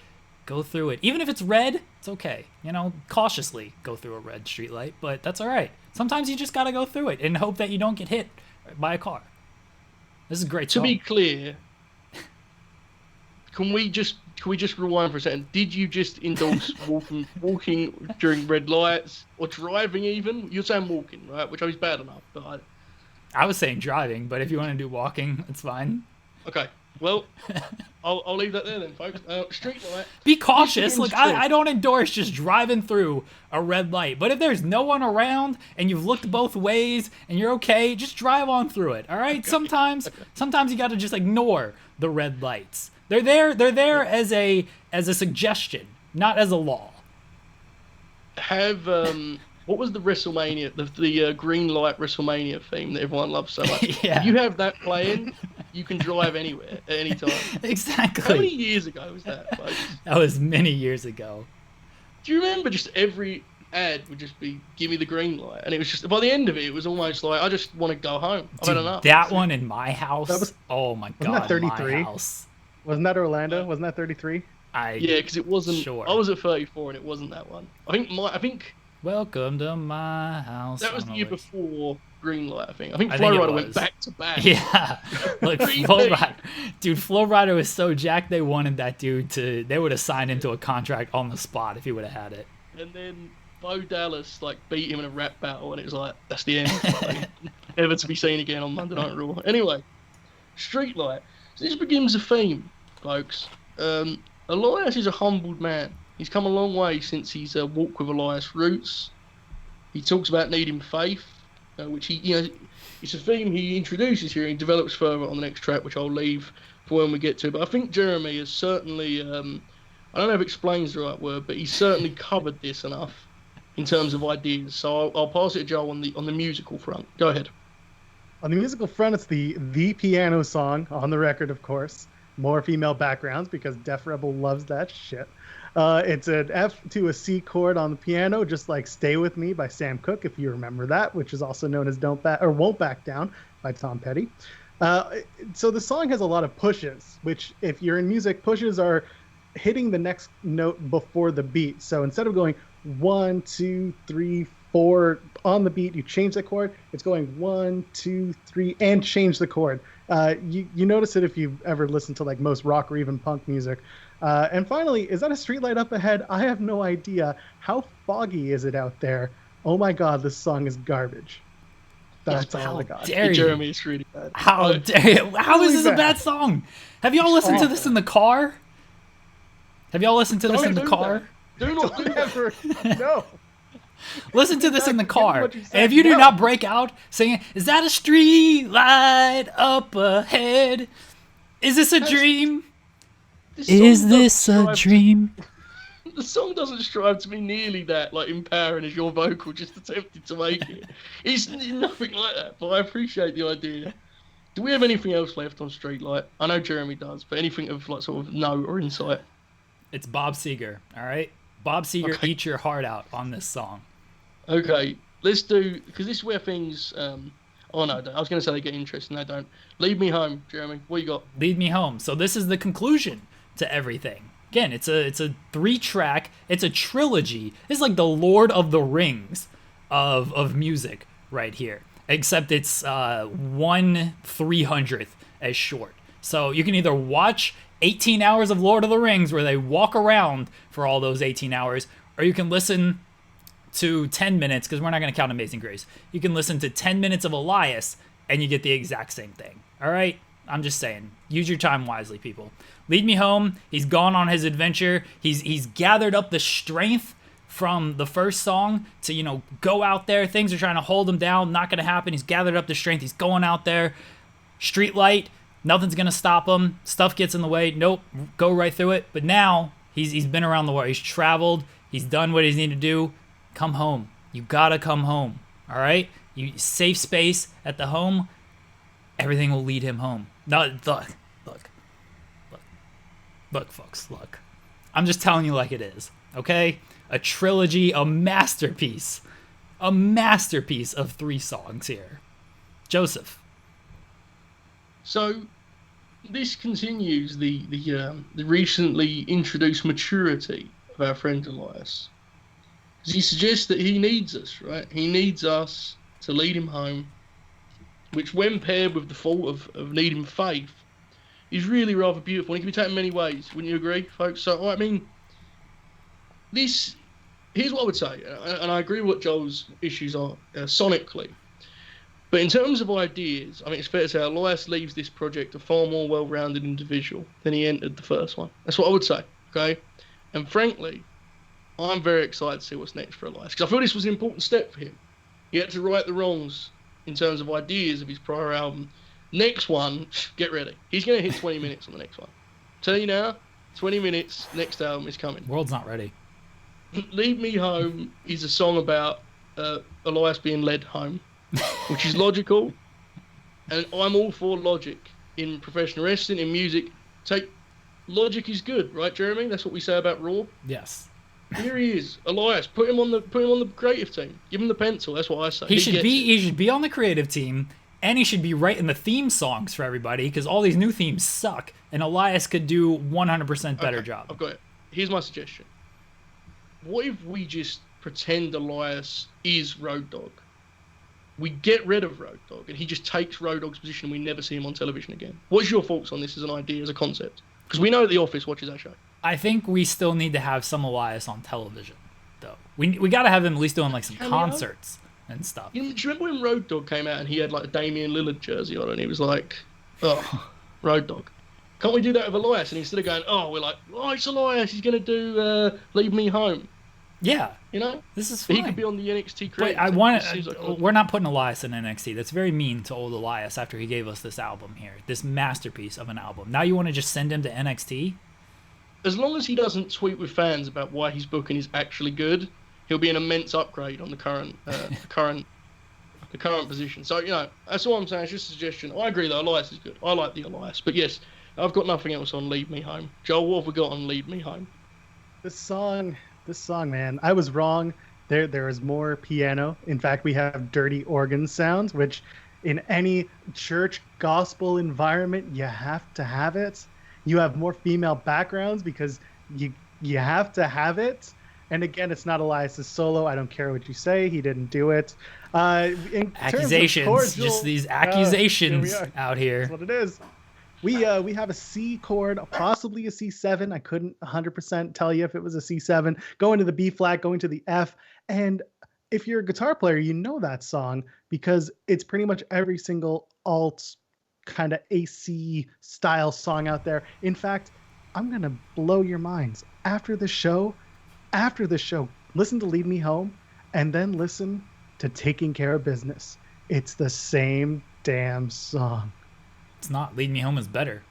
go through it. Even if it's red, it's okay. You know, cautiously go through a red streetlight, but that's all right. Sometimes you just got to go through it and hope that you don't get hit by a car. This is a great song. To be clear, can we just rewind for a second? Did you just endorse walking during red lights or driving even? You're saying walking, right? Which is bad enough, but I was saying driving, but if you want to do walking, it's fine. Okay. Well, I'll leave that there then, folks. Street light. Be cautious. Look, I don't endorse just driving through a red light. But if there's no one around and you've looked both ways and you're okay, just drive on through it. All right. Okay. Sometimes you got to just ignore the red lights. They're there as a suggestion, not as a law. What was the WrestleMania, the green light WrestleMania theme that everyone loves so much? Yeah. If you have that playing, you can drive anywhere at any time. Exactly. How many years ago was that, folks? That was many years ago. Do you remember just every ad would just be, give me the green light? And it was just, by the end of it, it was almost like, I just want to go home. I've had enough. That one in my house, oh my God, wasn't that 33? my house. Wasn't that Orlando? Wasn't that 33? Yeah, because it wasn't, sure. I was at 34 and it wasn't that one. I think Welcome to my house. that was the year before Greenlight, I think. I think I Flow think Rider went back to back. Yeah. Look, Flow Rider was so jacked they wanted that dude they would have signed him to a contract on the spot if he would have had it. And then Bo Dallas beat him in a rap battle and it was like, that's the end. Never to be seen again on Monday Night Raw. Anyway, Streetlight. So this begins a theme, folks. Elias is a humbled man. He's come a long way since his Walk with Elias roots. He talks about needing faith, which it's a theme he introduces here and develops further on the next track, which I'll leave for when we get to. But I think Jeremy has certainly, I don't know if explains the right word, but he's certainly covered this enough in terms of ideas. So I'll pass it to Joel on the musical front. Go ahead. On the musical front, it's the piano song on the record, of course. More female backgrounds because Def Rebel loves that shit. It's an F to a C chord on the piano, just like "Stay With Me" by Sam Cooke, if you remember that, which is also known as "Won't Back Down" by Tom Petty. So the song has a lot of pushes, which, if you're in music, pushes are hitting the next note before the beat. So instead of going 1, 2, 3, 4 on the beat, you change the chord. It's going 1, 2, 3, and change the chord. You notice it if you've ever listened to most rock or even punk music. And finally, is that a streetlight up ahead? I have no idea. How foggy is it out there? Oh my God, this song is garbage. That's all I got. Jeremy, it's really bad. How dare you? How is this a bad song? Have y'all listened to this in the car? Have y'all listened to this in the car? Do not do that. Ever. No. Listen to this in the car. what you And said, if you do no. not break out singing, is that a street light up ahead? Is this a dream? This song Is doesn't this a strive dream? The song doesn't strive to be nearly that like empowering as your vocal just attempted to make it. It's nothing like that, but I appreciate the idea. Do we have anything else left on Streetlight? I know Jeremy does, but anything of like sort of note or insight? It's Bob Seger, all right? Bob Seger, Okay. eat your heart out on this song. Okay, let's do, because this is where things, oh no, I was going to say they get interesting, they don't. Lead Me Home, Jeremy, what you got? Lead Me Home. So this is the conclusion to everything. Again, it's a 3-track, it's a trilogy. It's like the Lord of the Rings of music right here. Except it's 1/300th as short. So you can either watch 18 hours of Lord of the Rings where they walk around for all those 18 hours, or you can listen to 10 minutes, because we're not going to count Amazing Grace. You can listen to 10 minutes of Elias, and you get the exact same thing. All right? I'm just saying. Use your time wisely, people. Lead Me Home. He's gone on his adventure. He's gathered up the strength from the first song to, go out there. Things are trying to hold him down. Not going to happen. He's gathered up the strength. He's going out there. Streetlight. Nothing's going to stop him. Stuff gets in the way. Nope. Go right through it. But now he's been around the world. He's traveled. He's done what he's needed to do. Come home. You gotta come home. All right? You safe space at the home. Everything will lead him home. No, look, folks, look. I'm just telling you like it is. Okay? A trilogy, a masterpiece of 3 songs here. Joseph. So, this continues the recently introduced maturity of our friend Elias. He suggests that he needs us, right? He needs us to lead him home, which when paired with the thought of needing faith, is really rather beautiful. And it can be taken many ways. Wouldn't you agree, folks? So, I mean, here's what I would say, and I agree with what Joel's issues are sonically. But in terms of ideas, I mean, it's fair to say Elias leaves this project a far more well-rounded individual than he entered the first one. That's what I would say, okay? And frankly, I'm very excited to see what's next for Elias, because I feel this was an important step for him. He had to right the wrongs in terms of ideas of his prior album. Next one, get ready. He's going to hit 20 minutes on the next one. Tell you now, 20 minutes, next album is coming. World's not ready. Lead Me Home is a song about Elias being led home, which is logical. And I'm all for logic in professional wrestling, in music. Logic is good, right, Jeremy? That's what we say about Raw. Yes. Here he is, Elias. Put him on the creative team. Give him the pencil. That's what I say. He should be on the creative team, and he should be writing the theme songs for everybody, because all these new themes suck, and Elias could do 100% better job. I've got it. Here's my suggestion. What if we just pretend Elias is Road Dogg? We get rid of Road Dogg, and he just takes Road Dogg's position, and we never see him on television again. What's your thoughts on this as an idea, as a concept? Because we know that The Office watches our show. I think we still need to have some Elias on television, though. We got to have him at least doing like some concerts and stuff. Do you remember when Road Dogg came out and he had like a Damian Lillard jersey on, and he was like, "Oh, Road Dogg." Can't we do that with Elias? And instead of going, "Oh, we're like, oh, it's Elias. He's gonna do Leave Me Home." Yeah, this is fine. He could be on the NXT creative. Wait, we're not putting Elias in NXT. That's very mean to old Elias after he gave us this album here, this masterpiece of an album. Now you want to just send him to NXT? As long as he doesn't tweet with fans about why his booking is actually good, he'll be an immense upgrade on the current position. So that's all I'm saying. It's just a suggestion. I agree that Elias is good. I like the Elias, but yes, I've got nothing else on Lead Me Home. Joel, what have we got on Lead Me Home? This song, man, I was wrong. There is more piano. In fact, we have dirty organ sounds, which in any church gospel environment, you have to have it. You have more female backgrounds because you have to have it. And again, it's not Elias's solo. I don't care what you say. He didn't do it. Accusations. Cordial, just these accusations out here. That's what it is. We have a C chord, possibly a C7. I couldn't 100% tell you if it was a C7. Going to the B flat, going to the F. And if you're a guitar player, you know that song because it's pretty much every single alt kind of AC style song out there. In fact, I'm going to blow your minds. After the show, after the show, listen to Lead Me Home and then listen to Taking Care of Business. It's the same damn song. It's not. Lead Me Home is better.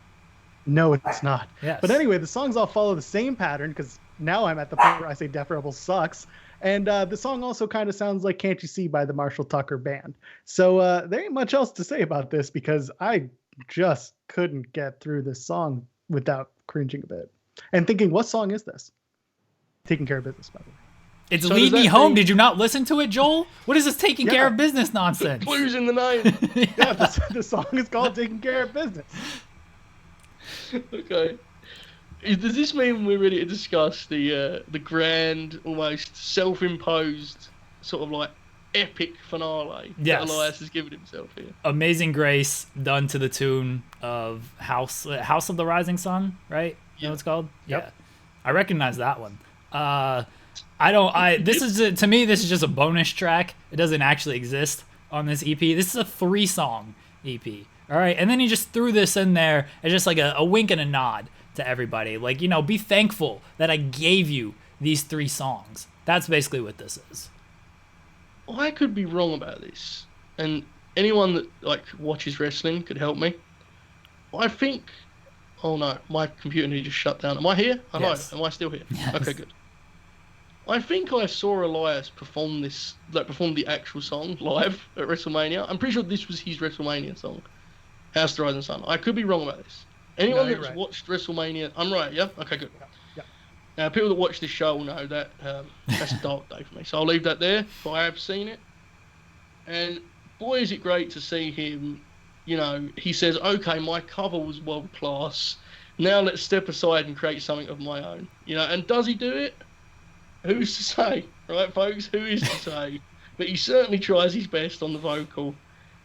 No, it's not. Yes. But anyway, the songs all follow the same pattern because now I'm at the point where I say Def Rebel sucks. And the song also kind of sounds like Can't You See by the Marshall Tucker Band. So there ain't much else to say about this because I just couldn't get through this song without cringing a bit. And thinking, what song is this? Taking Care of Business, by the way. It's so Lead Me Home. Did you not listen to it, Joel? What is this Taking Care of Business nonsense? The clues in the name. Yeah, the song is called Taking Care of Business. Okay. Does this mean we're ready to discuss the grand, almost self-imposed, sort of like epic finale that Elias has given himself here? Amazing Grace, done to the tune of House of the Rising Sun, right? You know what it's called? Yep. Yeah. I recognize that one. This is just a bonus track. It doesn't actually exist on this EP. This is a 3-song EP. All right. And then he just threw this in there as just like a wink and a nod to everybody. Like, be thankful that I gave you these 3 songs. That's basically what this is. I could be wrong about this. And anyone that watches wrestling could help me. I think, oh no, my computer nearly just shut down. Am I here? Yes. Am I still here? Yes. Okay, good. I think I saw Elias perform the actual song live at WrestleMania. I'm pretty sure this was his WrestleMania song, House of the Rising Sun. I could be wrong about this. Anyone that's watched WrestleMania, I'm right, yeah? Okay, good. Yeah. Now, people that watch this show will know that that's a dark day for me. So I'll leave that there, but I have seen it. And boy, is it great to see him, he says, okay, my cover was world class. Now let's step aside and create something of my own. And does he do it? Who's to say, right, folks? Who is to say? But he certainly tries his best on the vocal.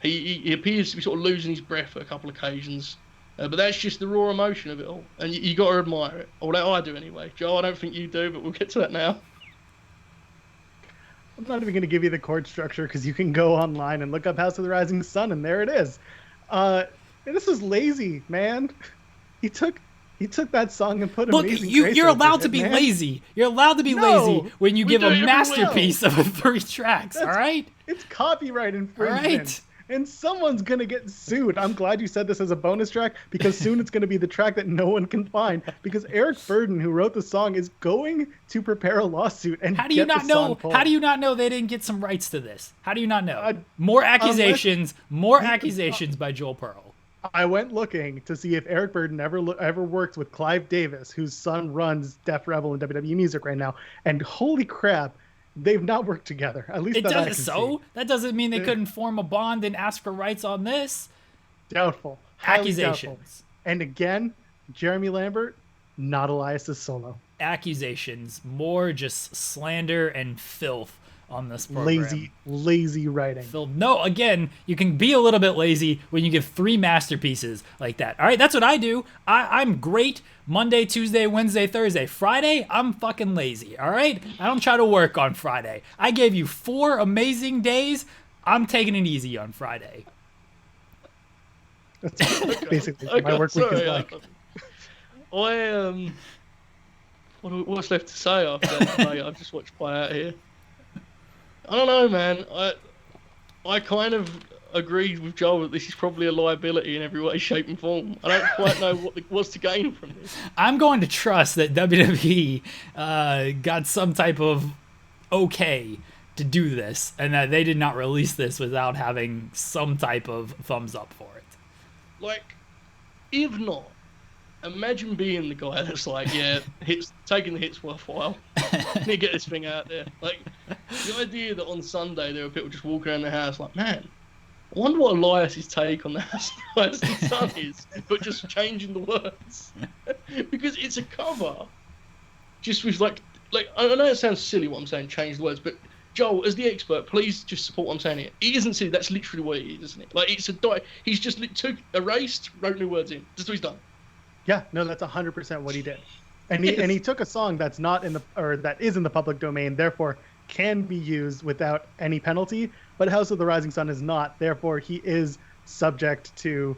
He appears to be sort of losing his breath at a couple of occasions. But that's just the raw emotion of it all. And you got to admire it. Or I do anyway. Joe, I don't think you do, but we'll get to that now. I'm not even going to give you the chord structure because you can go online and look up House of the Rising Sun, and there it is. This is lazy, man. He took that song and put Amazing Grace. You're allowed to be lazy. You're allowed to be lazy when you give a masterpiece of 3 tracks, all right? It's copyright infringement. All right. And someone's going to get sued. I'm glad you said this as a bonus track because soon it's going to be the track that no one can find because Eric Burden, who wrote the song, is going to prepare a lawsuit and How do you not know they didn't get some rights to this? How do you not know? More accusations by Joel Pearl. I went looking to see if Eric Burden ever worked with Clive Davis, whose son runs Def Rebel and WWE Music right now, and holy crap, they've not worked together. At least that doesn't mean they couldn't form a bond and ask for rights on this. Doubtful. Accusations. Doubtful. And again, Jeremy Lambert, not Elias's solo. Accusations, more just slander and filth on this program. Lazy writing. No, again, you can be a little bit lazy when you give 3 masterpieces like that. All right, that's what I do. I'm great Monday, Tuesday, Wednesday, Thursday. Friday, I'm fucking lazy, all right? I don't try to work on Friday. I gave you 4 amazing days. I'm taking it easy on Friday. That's basically my work week is like. What's left to say after that? I've just watched play out here. I don't know, man. I kind of agreed with Joel that this is probably a liability in every way, shape, and form. I don't quite know what's to gain from this. I'm going to trust that WWE got some type of okay to do this, and that they did not release this without having some type of thumbs up for it. If not, imagine being the guy that's like, yeah, taking the hits worthwhile. Need to get this thing out there. The idea that on Sunday there were people just walking around the house like, man, I wonder what Elias's take on the House of the Rising Sun is, but just changing the words. Because it's a cover. Just with I know it sounds silly what I'm saying, change the words, but Joel, as the expert, please just support what I'm saying here. It isn't silly, that's literally what it is, isn't it? It's he's just erased, wrote new words in. That's what he's done. Yeah, no, that's 100% what he did. And he took a song that's that is in the public domain, therefore can be used without any penalty, but House of the Rising Sun is not, therefore he is subject to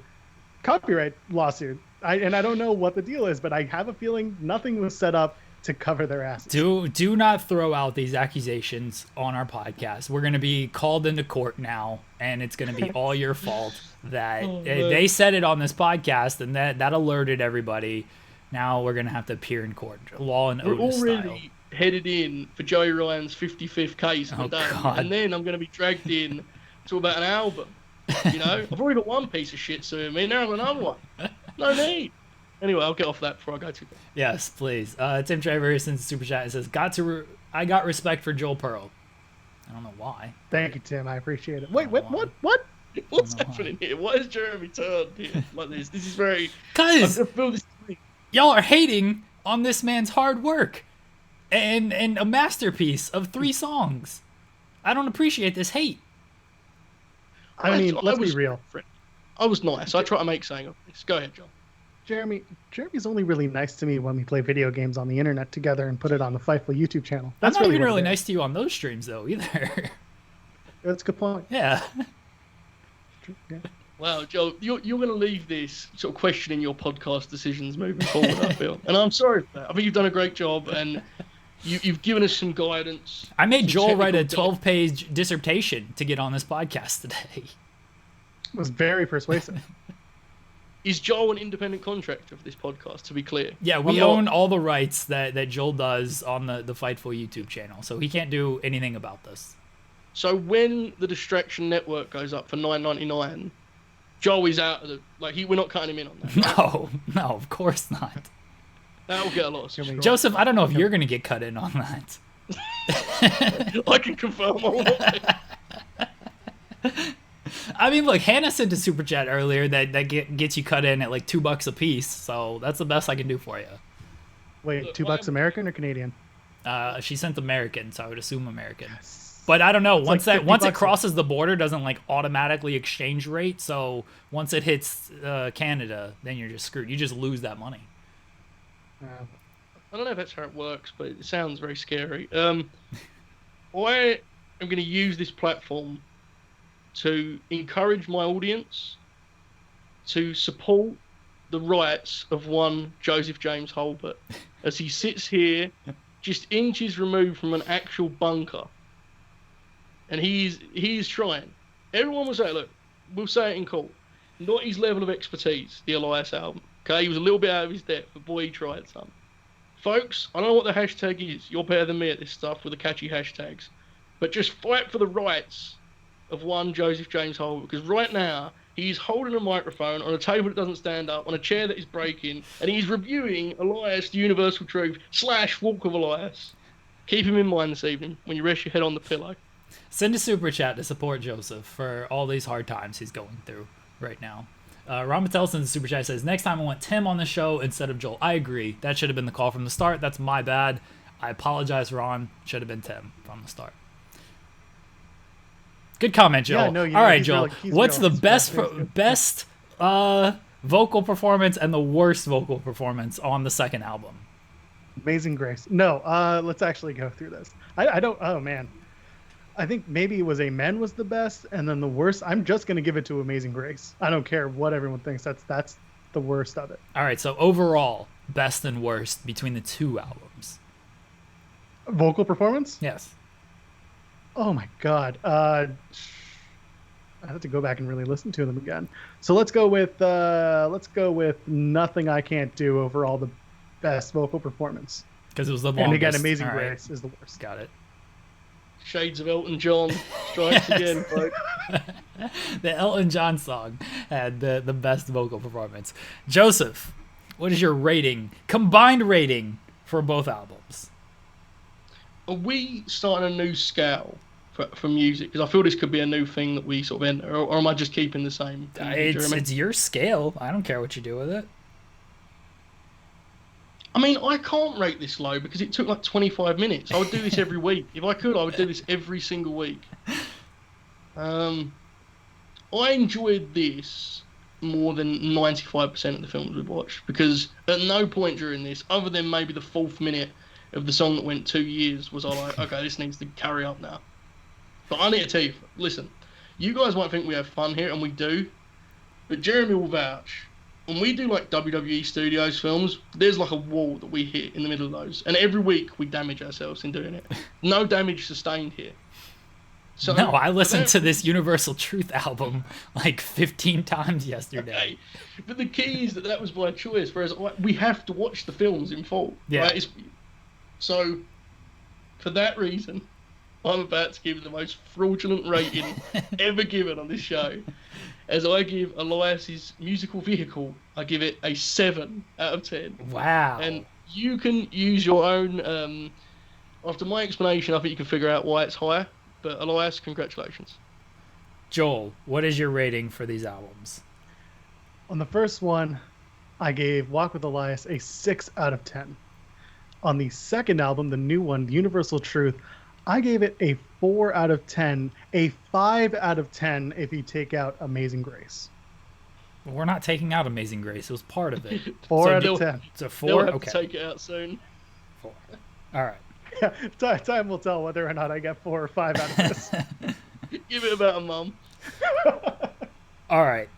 copyright lawsuit. I don't know what the deal is, but I have a feeling nothing was set up to cover their asses. Do not throw out these accusations on our podcast. We're going to be called into court now, and it's going to be all your fault that they said it on this podcast, and that alerted everybody. Now we're going to have to appear in court, Law and Otis style. We're already headed in for Joey Ryan's 55th case of the day, and then I'm going to be dragged in to about an album. You know, I've already got one piece of shit suing me. Now I've got another one. No need. Anyway, I'll get off that before I go too far. Yes, please. Tim Travers sends a super chat and says, I got respect for Joel Pearl. I don't know why. Thank you, Tim. I appreciate it. Wait, what? What's happening here? Why is Jeremy turned here like this? This is very... Because y'all are hating on this man's hard work and a masterpiece of 3 songs. I don't appreciate this hate. I mean, let's be real. I was nice. I try to make something of this. Go ahead, John. Jeremy's only really nice to me when we play video games on the internet together and put it on the Fightful YouTube channel. That's I'm not even really nice to you on those streams, though, either. That's a good point. Yeah. Yeah. Wow, Joe, you're going to leave this sort of questioning your podcast decisions moving forward, I feel. And I'm sorry for that. I think you've done a great job, and you've given us some guidance. I made Joel write a 12-page dissertation to get on this podcast today. It was very persuasive. Is Joel an independent contractor of this podcast, to be clear? Yeah, we own all the rights that Joel does on the Fightful YouTube channel, so he can't do anything about this. So when the Distraction Network goes up for $9.99, Joel is out of the... we're not cutting him in on that. Right? No, of course not. That will get a lot of subscribers. Joseph, I don't know if you're going to get cut in on that. I can confirm all that. I mean, look, Hannah sent a super chat earlier that gets you cut in at like $2 a piece, so that's the best I can do for you. Wait, look, $2 American or Canadian? She sent American, so I would assume American. But I don't know. Once it crosses the border, doesn't like automatically exchange rate. So once it hits Canada, then you're just screwed. You just lose that money. I don't know if that's how it works, but it sounds very scary. I am going to use this platform to encourage my audience to support the rights of one Joseph James Hulbert as he sits here just inches removed from an actual bunker. And he's trying. Everyone will say, look, we'll say it in court. Not his level of expertise, the Elias album. Okay, he was a little bit out of his depth, but boy, he tried some. Folks, I don't know what the hashtag is. You're better than me at this stuff with the catchy hashtags. But just fight for the rights of one Joseph James Hulbert, because right now he's holding a microphone on a table that doesn't stand up, on a chair that is breaking, and he's reviewing Elias, the Universal Truth / Walk of Elias. Keep him in mind this evening when you rest your head on the pillow. Send a super chat to support Joseph for all these hard times he's going through right now. Ron Patel sends a super chat, says, next time I want Tim on the show instead of Joel. I agree. That should have been the call from the start. That's my bad. I apologize, Ron. Should have been Tim from the start. Good comment, Joel. Yeah, no, all right, Joel. What's the best vocal performance and the worst vocal performance on the second album? Amazing Grace. No, let's actually go through this. I don't... Oh, man. I think maybe it was Amen was the best, and then the worst, I'm just going to give it to Amazing Grace. I don't care what everyone thinks. That's the worst of it. All right, so overall, best and worst between the 2 albums. Vocal performance? Yes. Oh, my God. I have to go back and really listen to them again. So let's go with Nothing I Can't Do overall, the best vocal performance. Because it was the longest. And again, Amazing Grace is the worst. Got it. Shades of Elton John strikes again, folks. The Elton John song had the best vocal performance. Joseph, what is your combined rating for both albums? Are we starting a new scale for music? Because I feel this could be a new thing that we sort of enter, or am I just keeping the same? It's your scale. I don't care what you do with it. I mean, I can't rate this low because it took like 25 minutes. I would do this every week. If I could, I would do this every single week. I enjoyed this more than 95% of the films we've watched, because at no point during this, other than maybe the 4th minute of the song that went 2 years, was I like, okay, this needs to carry up now. But I need to tell you, listen, you guys might think we have fun here, and we do, but Jeremy will vouch. when we do like WWE Studios films, there's like a wall that we hit in the middle of those, and every week we damage ourselves in doing it. No damage sustained here. So no, I listened to this Universal Truth album like 15 times yesterday. Okay. But the key is that was my choice, whereas we have to watch the films in full. Yeah. Right? So, for that reason, I'm about to give the most fraudulent rating ever given on this show. As I give Elias's musical vehicle, I give it a 7 out of 10. Wow. And you can use your own... after my explanation, I think you can figure out why it's higher. But Elias, congratulations. Joel, what is your rating for these albums? On the first one, I gave Walk with Elias a 6 out of 10. On the second album, the new one, Universal Truth, I gave it a 4 out of 10, a 5 out of 10 if you take out Amazing Grace. Well, we're not taking out Amazing Grace. It was part of it. 4 out of 10. It's a 4? They'll have Okay. to take it out soon. 4. All right. Yeah, time will tell whether or not I get 4 or 5 out of this. Give it about a mum. All right.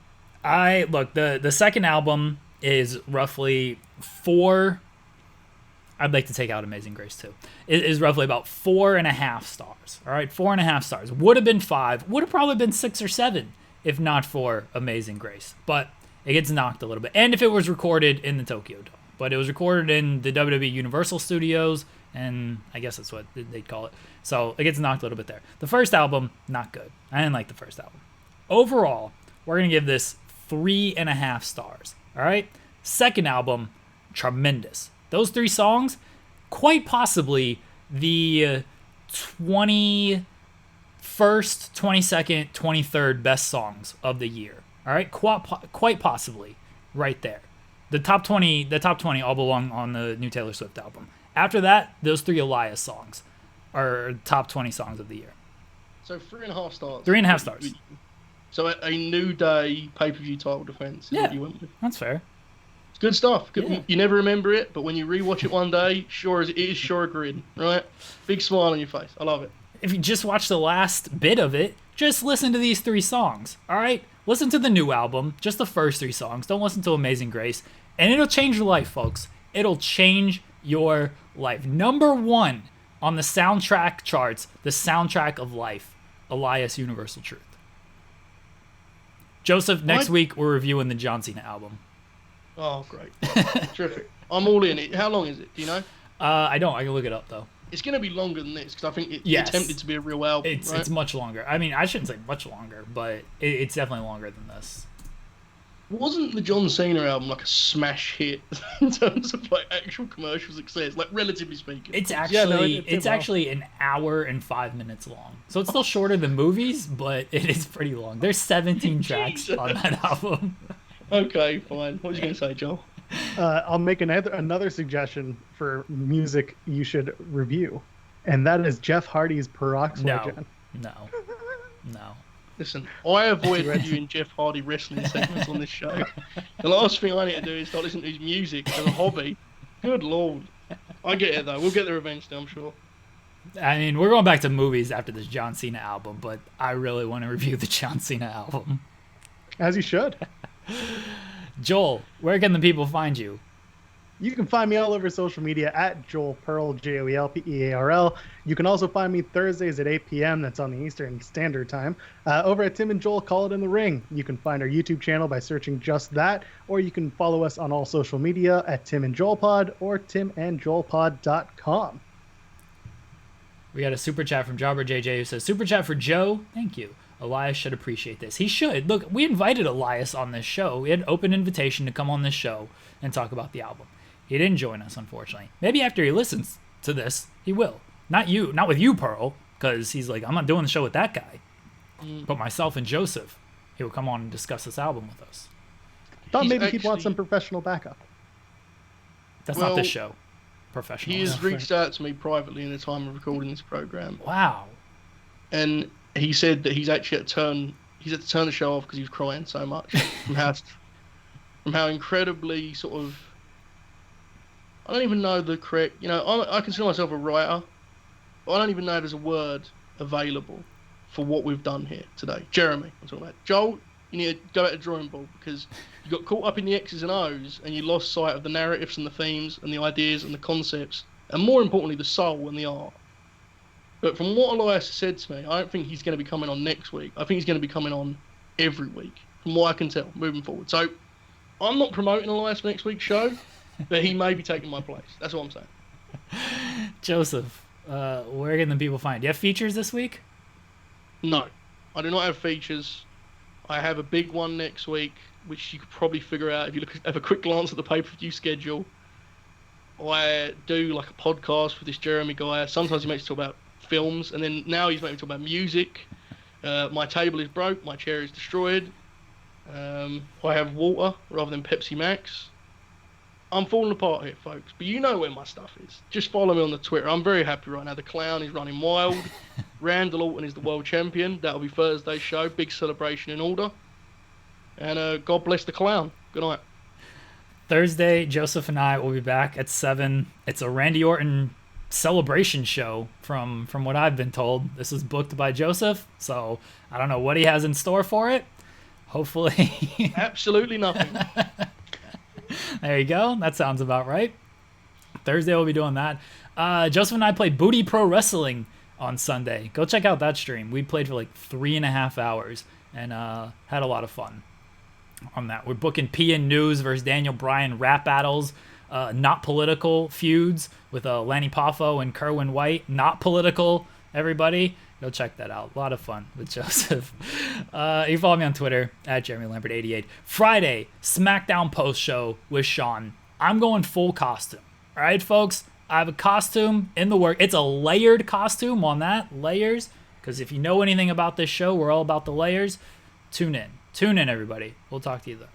Look, the second album is roughly 4. I'd like to take out Amazing Grace too. It is roughly about 4.5 stars. All right, 4.5 stars. Would have been 5. Would have probably been 6 or 7 if not for Amazing Grace. But it gets knocked a little bit. And if it was recorded in the Tokyo Dome. But it was recorded in the WWE Universal Studios, and I guess that's what they'd call it. So it gets knocked a little bit there. The first album, not good. I didn't like the first album. Overall, we're going to give this 3.5 stars. All right? Second album, tremendous. Those 3 songs, quite possibly the 21st, 22nd, 23rd best songs of the year. All right? Quite possibly right there. The top 20 all belong on the new Taylor Swift album. After that, those 3 Elias songs are top 20 songs of the year. So 3.5 stars. 3.5 stars. So a New Day pay-per-view title defense is what you went with. That's fair. It's good stuff. Good. Yeah. You never remember it, but when you rewatch it one day, it is sure a grin, right? Big smile on your face. I love it. If you just watch the last bit of it, just listen to these 3 songs. All right? Listen to the new album, just the first 3 songs. Don't listen to Amazing Grace. And it'll change your life, folks. It'll change your life. Number 1 on the soundtrack charts, the soundtrack of life, Elias Universal Truth. Joseph, next week we're reviewing the John Cena album. Oh, great. Terrific. I'm all in it. How long is it? Do you know? I don't. I can look it up, though. It's going to be longer than this because I think Yes. it attempted to be a real album. It's much longer. I mean, I shouldn't say much longer, but it's definitely longer than this. Wasn't the John Cena album like a smash hit in terms of like actual commercial success, like relatively speaking? It's actually it did well. actually an hour and 5 minutes long, so it's still shorter than movies, but it is pretty long. There's 17 tracks Jesus. on that album. Okay, fine. What was you going to say, Joel? I'll make another suggestion for music you should review, and that is Jeff Hardy's Peroxide. No. Listen, I avoid reviewing Jeff Hardy wrestling segments on this show. The last thing I need to do is start listening to his music as a hobby. Good lord. I get it, though. We'll get the revenge still, I'm sure. I mean, we're going back to movies after this John Cena album, but I really want to review the John Cena album. As you should. Joel, where can the people find you? You can find me all over social media at Joel Pearl, JoelPearl. You can also find me Thursdays at 8 p.m. That's on the Eastern Standard Time. Over at Tim and Joel Call It in the Ring. You can find our YouTube channel by searching just that, or you can follow us on all social media at Tim and Joel Pod or timandjoelpod.com. We got a super chat from Jobber JJ who says, super chat for Joe. Thank you. Elias should appreciate this. He should. Look, we invited Elias on this show. We had an open invitation to come on this show and talk about the album. He didn't join us, unfortunately. Maybe after he listens to this, he will. Not with you, Pearl, because he's like, I'm not doing the show with that guy. But myself and Joseph, he will come on and discuss this album with us. Thought maybe he'd want some professional backup. That's not this show. Professional. He has reached out to me privately in the time of recording this program. Wow. And he said that he's actually had to turn the show off because he was crying so much from how incredibly sort of, I don't even know the correct, I consider myself a writer, but I don't even know there's a word available for what we've done here today. Jeremy, I'm talking about. Joel, You need to go back to the drawing board because you got caught up in the X's and O's and you lost sight of the narratives and the themes and the ideas and the concepts and more importantly the soul and the art. But from what Elias said to me, I don't think he's going to be coming on next week. I think he's going to be coming on every week, from what I can tell, moving forward. So I'm not promoting Elias for next week's show, but he may be taking my place. That's what I'm saying. Joseph, where can the people find? Do you have features this week? No, I do not have features. I have a big one next week, which you could probably figure out if you have a quick glance at the pay-per-view schedule. I do like a podcast with this Jeremy guy. Sometimes he makes me talk about films, and then now he's making me talk about music. My table is broke, my chair is destroyed. I have water rather than Pepsi Max. I'm falling apart here, folks, but you know where my stuff is. Just follow me on the Twitter. I'm very happy right now. The clown is running wild. Randall Orton is the world champion. That'll be Thursday's show. Big celebration in order. And God bless the clown. Good night. Thursday, Joseph and I will be back at 7. It's a Randy Orton celebration show from what I've been told. This is booked by Joseph, so I don't know what he has in store for it. Hopefully. Absolutely nothing. There you go. That sounds about right. Thursday we'll be doing that. Joseph and I played Booty Pro Wrestling on Sunday. Go check out that stream. We played for like 3.5 hours and had a lot of fun on that. We're booking PN News versus Daniel Bryan rap battles. Not political feuds with Lanny Poffo and Kerwin White. Not political, everybody. Go check that out. A lot of fun with Joseph. You can follow me on Twitter at JeremyLambert88. Friday, SmackDown post show with Sean. I'm going full costume. All right, folks? I have a costume in the work. It's a layered costume on that. Layers. Because if you know anything about this show, we're all about the layers. Tune in. Tune in, everybody. We'll talk to you then.